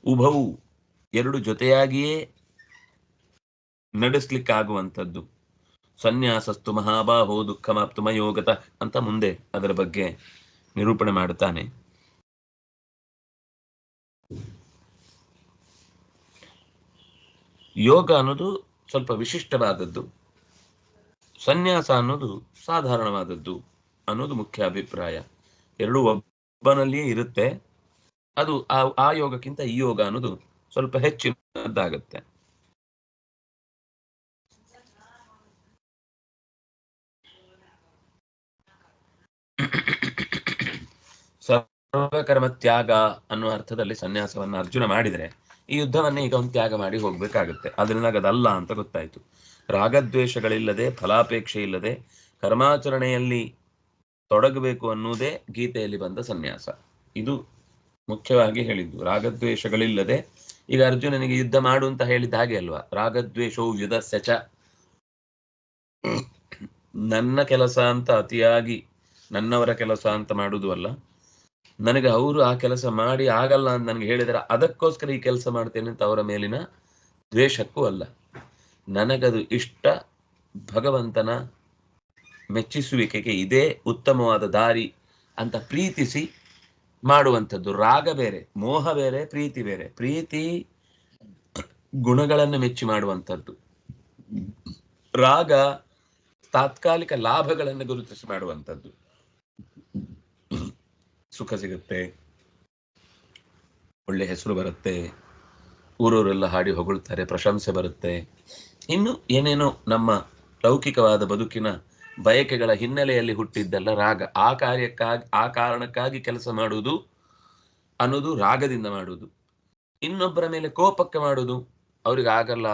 A: ಉಭವು ಎರಡು ಜೊತೆಯಾಗಿಯೇ ನಡೆಸ್ಲಿಕ್ಕಾಗುವಂಥದ್ದು. ಸನ್ಯಾಸಸ್ತು ಮಹಾಬಾಹೋ ದುಃಖಮಾಪ್ತುಮ ಯೋಗತ ಅಂತ ಮುಂದೆ ಅದರ ಬಗ್ಗೆ ನಿರೂಪಣೆ ಮಾಡುತ್ತಾನೆ. ಯೋಗ ಅನ್ನೋದು ಸ್ವಲ್ಪ ವಿಶಿಷ್ಟವಾದದ್ದು, ಸನ್ಯಾಸ ಅನ್ನೋದು ಸಾಧಾರಣವಾದದ್ದು ಅನ್ನೋದು ಮುಖ್ಯ ಅಭಿಪ್ರಾಯ. ಎರಡೂ ಒಬ್ಬನಲ್ಲಿಯೇ ಇರುತ್ತೆ. ಅದು ಆ ಯೋಗಕ್ಕಿಂತ ಈ ಯೋಗ ಅನ್ನೋದು ಸ್ವಲ್ಪ ಹೆಚ್ಚಿನದ್ದಾಗತ್ತೆ. ಸರ್ವಕರ್ಮ ತ್ಯಾಗ ಅನ್ನುವ ಅರ್ಥದಲ್ಲಿ ಸನ್ಯಾಸವನ್ನ ಅರ್ಜುನ ಮಾಡಿದರೆ ಈ ಯುದ್ಧವನ್ನೇ ಈಗ ಒಂದು ತ್ಯಾಗ ಮಾಡಿ ಹೋಗ್ಬೇಕಾಗುತ್ತೆ. ಅದರಿಂದ ಅದಲ್ಲ ಅಂತ ಗೊತ್ತಾಯ್ತು. ರಾಗದ್ವೇಷಗಳಿಲ್ಲದೆ, ಫಲಾಪೇಕ್ಷೆ ಇಲ್ಲದೆ ಕರ್ಮಾಚರಣೆಯಲ್ಲಿ ತೊಡಗಬೇಕು ಅನ್ನುವುದೇ ಗೀತೆಯಲ್ಲಿ ಬಂದ ಸನ್ಯಾಸ. ಇದು ಮುಖ್ಯವಾಗಿ ಹೇಳಿದ್ದು. ರಾಗದ್ವೇಷಗಳಿಲ್ಲದೆ, ಈಗ ಅರ್ಜುನನಿಗೆ ಯುದ್ಧ ಮಾಡು ಅಂತ ಹೇಳಿದ್ದ ಹಾಗೆ ಅಲ್ವಾ, ರಾಗದ್ವೇಷವು ಯುಧಸ್ಯ ಚ, ನನ್ನ ಕೆಲಸ ಅಂತ ಅತಿಯಾಗಿ ನನ್ನವರ ಕೆಲಸ ಅಂತ ಮಾಡುವುದು ಅಲ್ಲ, ನನಗೆ ಅವರು ಆ ಕೆಲಸ ಮಾಡಿ ಆಗಲ್ಲ ಅಂತ ನನಗೆ ಹೇಳಿದರೆ ಅದಕ್ಕೋಸ್ಕರ ಈ ಕೆಲಸ ಮಾಡ್ತೇನೆ ಅಂತ ಅವರ ಮೇಲಿನ ದ್ವೇಷಕ್ಕೂ ಅಲ್ಲ. ನನಗದು ಇಷ್ಟ, ಭಗವಂತನ ಮೆಚ್ಚಿಸುವಿಕೆಗೆ ಇದೇ ಉತ್ತಮವಾದ ದಾರಿ ಅಂತ ಪ್ರೀತಿಸಿ ಮಾಡುವಂಥದ್ದು. ರಾಗ ಬೇರೆ, ಮೋಹ ಬೇರೆ, ಪ್ರೀತಿ ಬೇರೆ. ಪ್ರೀತಿ ಗುಣಗಳನ್ನು ಮೆಚ್ಚಿ ಮಾಡುವಂಥದ್ದು, ರಾಗ ತಾತ್ಕಾಲಿಕ ಲಾಭಗಳನ್ನು ಗುರುತಿಸಿ ಮಾಡುವಂಥದ್ದು. ಸುಖ ಸಿಗುತ್ತೆ, ಒಳ್ಳೆ ಹೆಸರು ಬರುತ್ತೆ, ಊರವರೆಲ್ಲ ಹಾಡಿ ಹೊಗಳ್ತಾರೆ, ಪ್ರಶಂಸೆ ಬರುತ್ತೆ, ಇನ್ನು ಏನೇನೋ ನಮ್ಮ ಲೌಕಿಕವಾದ ಬದುಕಿನ ಬಯಕೆಗಳ ಹಿನ್ನೆಲೆಯಲ್ಲಿ ಹುಟ್ಟಿದ್ದಲ್ಲ ರಾಗ. ಆ ಕಾರಣಕ್ಕಾಗಿ ಕೆಲಸ ಮಾಡುವುದು ಅನ್ನೋದು ರಾಗದಿಂದ ಮಾಡುವುದು. ಇನ್ನೊಬ್ಬರ ಮೇಲೆ ಕೋಪಕ್ಕೆ ಮಾಡುವುದು, ಅವ್ರಿಗೆ ಆಗಲ್ಲ,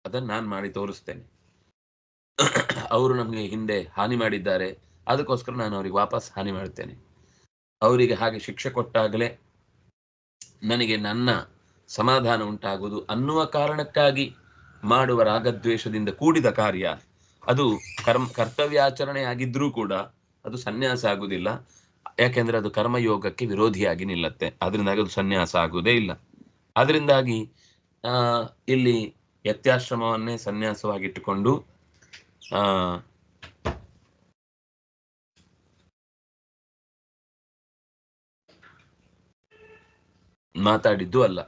A: ಅದನ್ನು ನಾನು ಮಾಡಿ ತೋರಿಸ್ತೇನೆ, ಅವರು ನಮಗೆ ಹಿಂದೆ ಹಾನಿ ಮಾಡಿದ್ದಾರೆ, ಅದಕ್ಕೋಸ್ಕರ ನಾನು ಅವ್ರಿಗೆ ವಾಪಸ್ ಹಾನಿ ಮಾಡ್ತೇನೆ, ಅವರಿಗೆ ಹಾಗೆ ಶಿಕ್ಷೆ ಕೊಟ್ಟಾಗಲೇ ನನಗೆ ನನ್ನ ಸಮಾಧಾನ ಉಂಟಾಗುವುದು ಅನ್ನುವ ಕಾರಣಕ್ಕಾಗಿ ಮಾಡುವ ರಾಗದ್ವೇಷದಿಂದ ಕೂಡಿದ ಕಾರ್ಯ ಅದು ಕರ್ತವ್ಯಾಚರಣೆ ಆಗಿದ್ರೂ ಕೂಡ ಅದು ಸನ್ಯಾಸ ಆಗುವುದಿಲ್ಲ. ಯಾಕೆಂದ್ರೆ ಅದು ಕರ್ಮಯೋಗಕ್ಕೆ ವಿರೋಧಿಯಾಗಿ ನಿಲ್ಲತ್ತೆ, ಅದರಿಂದಾಗಿ ಅದು ಸನ್ಯಾಸ ಆಗುವುದೇ ಇಲ್ಲ. ಅದರಿಂದಾಗಿ ಇಲ್ಲಿ ಯತ್ಯಾಶ್ರಮವನ್ನೇ ಸನ್ಯಾಸವಾಗಿಟ್ಟುಕೊಂಡು ಮಾತಾಡಿದ್ದು ಅಲ್ಲ.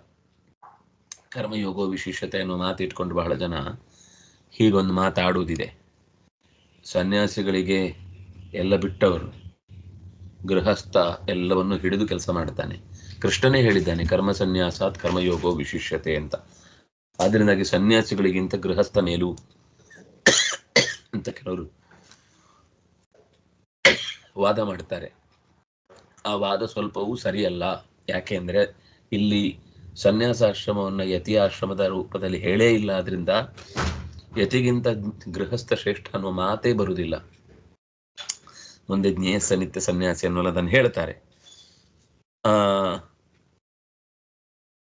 A: ಕರ್ಮಯೋಗೋ ವಿಶೇಷತೆ ಅನ್ನೋ ಮಾತಿಟ್ಕೊಂಡು ಬಹಳ ಜನ ಹೀಗೊಂದು ಮಾತಾಡುವುದಿದೆ. ಸನ್ಯಾಸಿಗಳಿಗೆ ಎಲ್ಲ ಬಿಟ್ಟವರು, ಗೃಹಸ್ಥ ಎಲ್ಲವನ್ನು ಹಿಡಿದು ಕೆಲಸ ಮಾಡ್ತಾನೆ. ಕೃಷ್ಣನೇ ಹೇಳಿದ್ದಾನೆ ಕರ್ಮ ಸನ್ಯಾಸಾತ್ ಕರ್ಮಯೋಗೋ ವಿಶಿಷ್ಯತೆ ಅಂತ. ಆದ್ರಿಂದಾಗಿ ಸನ್ಯಾಸಿಗಳಿಗಿಂತ ಗೃಹಸ್ಥ ಮೇಲು ಅಂತ ಕೆಲವರು ವಾದ ಮಾಡ್ತಾರೆ. ಆ ವಾದ ಸ್ವಲ್ಪವೂ ಸರಿಯಲ್ಲ. ಯಾಕೆಂದ್ರೆ ಇಲ್ಲಿ ಸನ್ಯಾಸಾಶ್ರಮವನ್ನು ಯತಿ ಆಶ್ರಮದ ರೂಪದಲ್ಲಿ ಹೇಳೇ ಇಲ್ಲ. ಆದ್ರಿಂದ ಯತಿಗಿಂತ ಗೃಹಸ್ಥ ಶ್ರೇಷ್ಠ ಅನ್ನುವ ಮಾತೇ ಬರುವುದಿಲ್ಲ. ಮುಂದೆ ಜ್ಞೇಯಸ್ಸ ನಿತ್ಯ ಸನ್ಯಾಸಿ ಅನ್ನೋದನ್ನು ಹೇಳ್ತಾರೆ.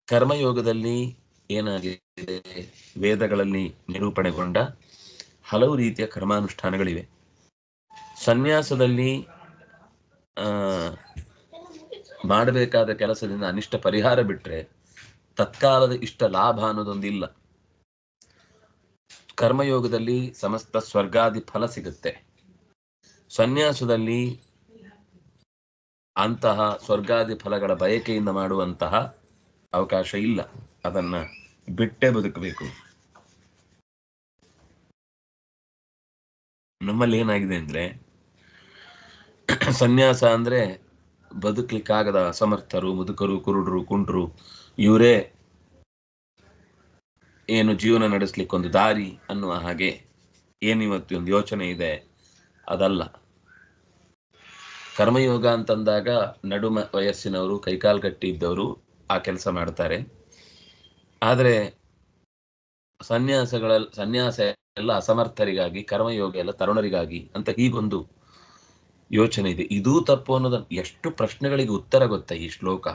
A: ಕರ್ಮಯೋಗದಲ್ಲಿ ಏನಾಗಿದೆ, ವೇದಗಳಲ್ಲಿ ನಿರೂಪಣೆಗೊಂಡ ಹಲವು ರೀತಿಯ ಕರ್ಮಾನುಷ್ಠಾನಗಳಿವೆ. ಸನ್ಯಾಸದಲ್ಲಿ ಮಾಡಬೇಕಾದ ಕೆಲಸದಿಂದ ಅನಿಷ್ಟ ಪರಿಹಾರ ಬಿಟ್ರೆ ತತ್ಕಾಲದ ಇಷ್ಟ ಲಾಭ ಅನ್ನೋದೊಂದಿಲ್ಲ. ಕರ್ಮಯೋಗದಲ್ಲಿ ಸಮಸ್ತ ಸ್ವರ್ಗಾದಿ ಫಲ ಸಿಗುತ್ತೆ. ಸನ್ಯಾಸದಲ್ಲಿ ಅಂತಹ ಸ್ವರ್ಗಾದಿ ಫಲಗಳ ಬಯಕೆಯಿಂದ ಮಾಡುವಂತಹ ಅವಕಾಶ ಇಲ್ಲ. ಅದನ್ನ ಬಿಟ್ಟೇ ಬದುಕಬೇಕು. ನಮ್ಮಲ್ಲಿ ಏನಾಗಿದೆ ಅಂದ್ರೆ, ಸನ್ಯಾಸ ಅಂದ್ರೆ ಬದುಕಲಿಕ್ಕಾಗದ ಅಸಮರ್ಥರು, ಮುದುಕರು, ಕುರುಡರು, ಕುಂಟರು, ಇವರೇ ಏನು ಜೀವನ ನಡೆಸ್ಲಿಕ್ಕೆ ಒಂದು ದಾರಿ ಅನ್ನುವ ಹಾಗೆ ಏನಿವತ್ತು ಒಂದು ಯೋಚನೆ ಇದೆ. ಅದಲ್ಲ. ಕರ್ಮಯೋಗ ಅಂತಂದಾಗ ನಡು ವಯಸ್ಸಿನವರು, ಕೈಕಾಲು ಗಟ್ಟಿ ಇದ್ದವರು ಆ ಕೆಲಸ ಮಾಡ್ತಾರೆ. ಆದರೆ ಸನ್ಯಾಸ ಎಲ್ಲ ಅಸಮರ್ಥರಿಗಾಗಿ, ಕರ್ಮಯೋಗ ಎಲ್ಲ ತರುಣರಿಗಾಗಿ ಅಂತ ಹೀಗೊಂದು ಯೋಚನೆ ಇದೆ. ಇದೂ ತಪ್ಪು ಅನ್ನೋದನ್ನು ಎಷ್ಟು ಪ್ರಶ್ನೆಗಳಿಗೆ ಉತ್ತರ ಗೊತ್ತಾ ಈ ಶ್ಲೋಕ.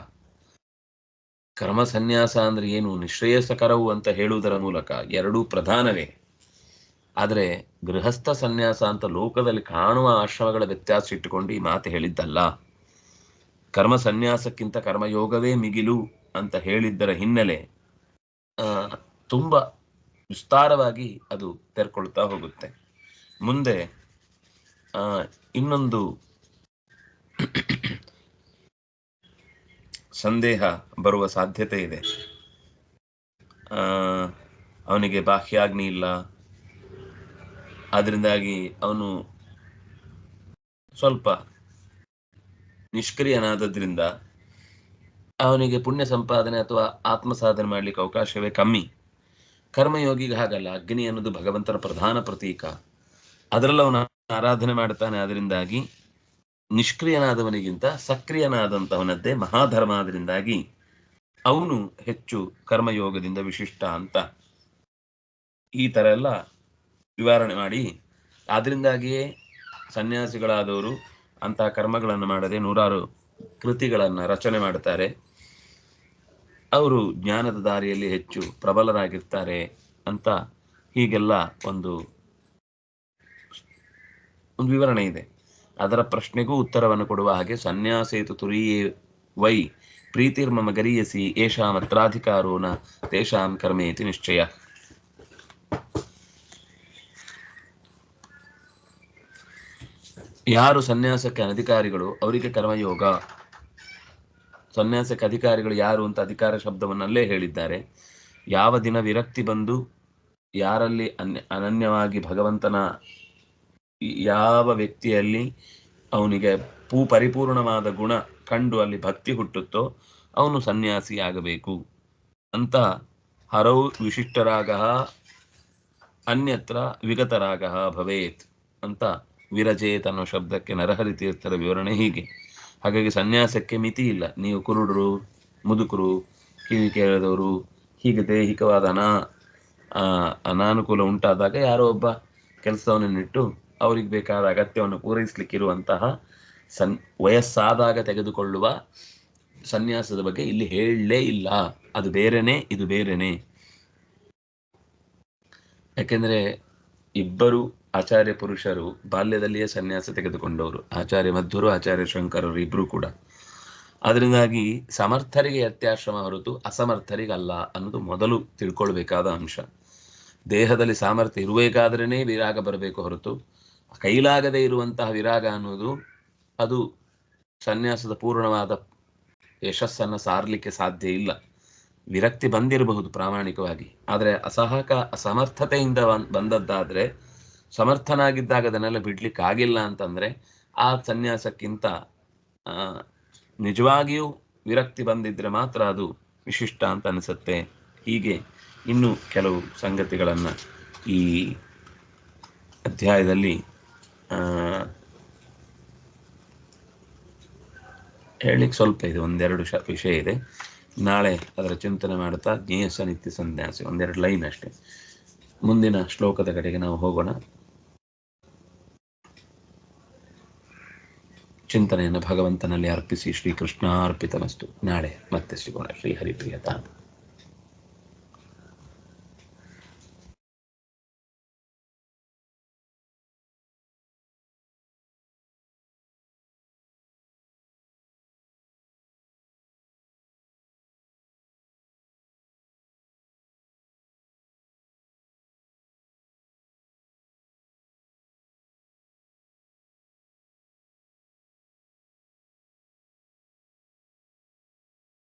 A: ಕರ್ಮ ಸನ್ಯಾಸ ಅಂದ್ರೆ ಏನು, ನಿಶ್ರೇಯಸಕರವು ಅಂತ ಹೇಳುವುದರ ಮೂಲಕ ಎರಡೂ ಪ್ರಧಾನವೇ. ಆದರೆ ಗೃಹಸ್ಥ ಸನ್ಯಾಸ ಅಂತ ಲೋಕದಲ್ಲಿ ಕಾಣುವ ಆಶ್ರಮಗಳ ವ್ಯತ್ಯಾಸ ಇಟ್ಟುಕೊಂಡು ಈ ಮಾತು ಹೇಳಿದ್ದಲ್ಲ. ಕರ್ಮ ಸನ್ಯಾಸಕ್ಕಿಂತ ಕರ್ಮಯೋಗವೇ ಮಿಗಿಲು ಅಂತ ಹೇಳಿದ್ದರ ಹಿನ್ನೆಲೆ ತುಂಬಾ ವಿಸ್ತಾರವಾಗಿ ಅದು ತೆರ್ಕೊಳ್ತಾ ಹೋಗುತ್ತೆ. ಮುಂದೆ ಇನ್ನೊಂದು ಸಂದೇಹ ಬರುವ ಸಾಧ್ಯತೆ ಇದೆ. ಅವನಿಗೆ ಬಾಹ್ಯಾಗ್ನಿ ಇಲ್ಲ, ಆದ್ರಿಂದಾಗಿ ಅವನು ಸ್ವಲ್ಪ ನಿಷ್ಕ್ರಿಯನಾದದ್ರಿಂದ ಅವನಿಗೆ ಪುಣ್ಯ ಸಂಪಾದನೆ ಅಥವಾ ಆತ್ಮ ಸಾಧನೆ ಮಾಡ್ಲಿಕ್ಕೆ ಅವಕಾಶವೇ ಕಮ್ಮಿ. ಕರ್ಮಯೋಗಿಗೆ ಹಾಗಲ್ಲ. ಅಗ್ನಿ ಅನ್ನೋದು ಭಗವಂತನ ಪ್ರಧಾನ ಪ್ರತೀಕ, ಅದರಲ್ಲೂ ಅವನು ಆರಾಧನೆ ಮಾಡ್ತಾನೆ. ಅದರಿಂದಾಗಿ ನಿಷ್ಕ್ರಿಯನಾದವನಿಗಿಂತ ಸಕ್ರಿಯನಾದಂತವನದ್ದೇ ಮಹಾಧರ್ಮ. ಆದ್ರಿಂದಾಗಿ ಅವನು ಹೆಚ್ಚು ಕರ್ಮಯೋಗದಿಂದ ವಿಶಿಷ್ಟ ಅಂತ ಈ ತರ ಎಲ್ಲ ವಿವರಣೆ ಮಾಡಿ, ಆದ್ರಿಂದಾಗಿಯೇ ಸನ್ಯಾಸಿಗಳಾದವರು ಅಂತಹ ಕರ್ಮಗಳನ್ನು ಮಾಡದೆ ನೂರಾರು ಕೃತಿಗಳನ್ನ ರಚನೆ ಮಾಡ್ತಾರೆ. ಅವರು ಜ್ಞಾನದ ದಾರಿಯಲ್ಲಿ ಹೆಚ್ಚು ಪ್ರಬಲರಾಗಿರ್ತಾರೆ ಅಂತ ಹೀಗೆಲ್ಲ ಒಂದು ವಿವರಣೆ ಇದೆ. ಅದರ ಪ್ರಶ್ನೆಗೂ ಉತ್ತರವನ್ನು ಕೊಡುವ ಹಾಗೆ ಸನ್ಯಾಸೇತು ತುರಿಯೇ ವೈ ಪ್ರೀತಿರ್ಮಮ ಗರೀಯಸಿ ಏಷಾಂ ಅತ್ರಾಧಿಕಾರೋ ನ ತೇಷಾಂ ಕರ್ಮೇತಿ ನಿಶ್ಚಯ. ಯಾರು ಸನ್ಯಾಸಕ್ಕೆ ಅಧಿಕಾರಿಗಳು ಅವರಿಗೆ ಕರ್ಮಯೋಗ. ಸನ್ಯಾಸಕ್ಕೆ ಅಧಿಕಾರಿಗಳು ಯಾರು ಅಂತ ಅಧಿಕಾರ ಶಬ್ದವನ್ನಲ್ಲೇ ಹೇಳಿದ್ದಾರೆ. ಯಾವ ದಿನ ವಿರಕ್ತಿ ಬಂದು ಯಾರಲ್ಲಿ ಅನನ್ಯವಾಗಿ ಭಗವಂತನ ಯಾವ ವ್ಯಕ್ತಿಯಲ್ಲಿ ಅವನಿಗೆ ಪರಿಪೂರ್ಣವಾದ ಗುಣ ಕಂಡು ಅಲ್ಲಿ ಭಕ್ತಿ ಹುಟ್ಟುತ್ತೋ ಅವನು ಸನ್ಯಾಸಿ ಆಗಬೇಕು ಅಂತ. ಹರೌ ವಿಶಿಷ್ಟರಾಗ ಅನ್ಯತ್ರ ವಿಗತರಾಗ ಭವೇತ್ ಅಂತ ವಿರಜೇತ್ ಅನ್ನೋ ಶಬ್ದಕ್ಕೆ ನರಹರಿ ತೀರ್ಥರ ವಿವರಣೆ ಹೀಗೆ. ಹಾಗಾಗಿ ಸನ್ಯಾಸಕ್ಕೆ ಮಿತಿ ಇಲ್ಲ. ನೀವು ಕುರುಡರು, ಮುದುಕರು, ಕಿವಿ ಕೇಳದವರು, ಹೀಗೆ ದೈಹಿಕವಾದ ಅನಾನುಕೂಲ ಉಂಟಾದಾಗ ಯಾರೋ ಒಬ್ಬ ಕೆಲಸವನ್ನಿಟ್ಟು ಅವ್ರಿಗೆ ಬೇಕಾದ ಅಗತ್ಯವನ್ನು ಪೂರೈಸಲಿಕ್ಕಿರುವಂತಹ ವಯಸ್ಸಾದಾಗ ತೆಗೆದುಕೊಳ್ಳುವ ಸನ್ಯಾಸದ ಬಗ್ಗೆ ಇಲ್ಲಿ ಹೇಳಲೇ ಇಲ್ಲ. ಅದು ಬೇರೆನೆ, ಇದು ಬೇರೆನೆ. ಯಾಕೆಂದ್ರೆ ಇಬ್ಬರು ಆಚಾರ್ಯ ಪುರುಷರು ಬಾಲ್ಯದಲ್ಲಿಯೇ ಸನ್ಯಾಸ ತೆಗೆದುಕೊಂಡವರು, ಆಚಾರ್ಯ ಮಧ್ವರು, ಆಚಾರ್ಯ ಶಂಕರರು ಇಬ್ರು ಕೂಡ. ಅದರಿಂದಾಗಿ ಸಮರ್ಥರಿಗೆ ಅತ್ಯಾಶ್ರಮ ಹೊರತು ಅಸಮರ್ಥರಿಗಲ್ಲ ಅನ್ನೋದು ಮೊದಲು ತಿಳ್ಕೊಳ್ಬೇಕಾದ ಅಂಶ. ದೇಹದಲ್ಲಿ ಸಾಮರ್ಥ್ಯ ಇರಬೇಕಾದ್ರೇ ವಿರಾಗ ಬರಬೇಕು ಹೊರತು ಕೈಲಾಗದೇ ಇರುವಂತಹ ವಿರಾಗ ಅನ್ನೋದು ಅದು ಸನ್ಯಾಸದ ಪೂರ್ಣವಾದ ಯಶಸ್ಸನ್ನು ಸಾರಲಿಕ್ಕೆ ಸಾಧ್ಯ ಇಲ್ಲ. ವಿರಕ್ತಿ ಬಂದಿರಬಹುದು ಪ್ರಾಮಾಣಿಕವಾಗಿ, ಆದರೆ ಅಸಮರ್ಥತೆಯಿಂದ ಬಂದದ್ದಾದರೆ, ಸಮರ್ಥನಾಗಿದ್ದಾಗ ಅದನ್ನೆಲ್ಲ ಬಿಡ್ಲಿಕ್ಕೆ ಆಗಿಲ್ಲ ಅಂತಂದ್ರೆ ಆ ಸನ್ಯಾಸಕ್ಕಿಂತ ನಿಜವಾಗಿಯೂ ವಿರಕ್ತಿ ಬಂದಿದ್ರೆ ಮಾತ್ರ ಅದು ವಿಶಿಷ್ಟ ಅಂತ ಅನಿಸುತ್ತೆ. ಹೀಗೆ ಇನ್ನು ಕೆಲವು ಸಂಗತಿಗಳನ್ನು ಈ ಅಧ್ಯಾಯದಲ್ಲಿ ಹೇಳಲಿಕ್ಕೆ ಸ್ವಲ್ಪ ಇದೆ, ಒಂದೆರಡು ವಿಷಯ ಇದೆ. ನಾಳೆ ಅದರ ಚಿಂತನೆ ಮಾಡುತ್ತಾ ಜ್ಞೇಯಸ ನಿತ್ಯ ಸನ್ಯಾಸಿ ಒಂದೆರಡು ಲೈನ್ ಅಷ್ಟೇ. ಮುಂದಿನ ಶ್ಲೋಕದ ಕಡೆಗೆ ನಾವು ಹೋಗೋಣ. ಚಿಂತನೆಯನ್ನು ಭಗವಂತನಲ್ಲಿ ಅರ್ಪಿಸಿ ಶ್ರೀಕೃಷ್ಣ ಅರ್ಪಿತಮಸ್ತು. ನಾಳೆ ಮತ್ತೆ ಸಿಗೋಣ. ಶ್ರೀ ಹರಿಪ್ರಿಯತಾ.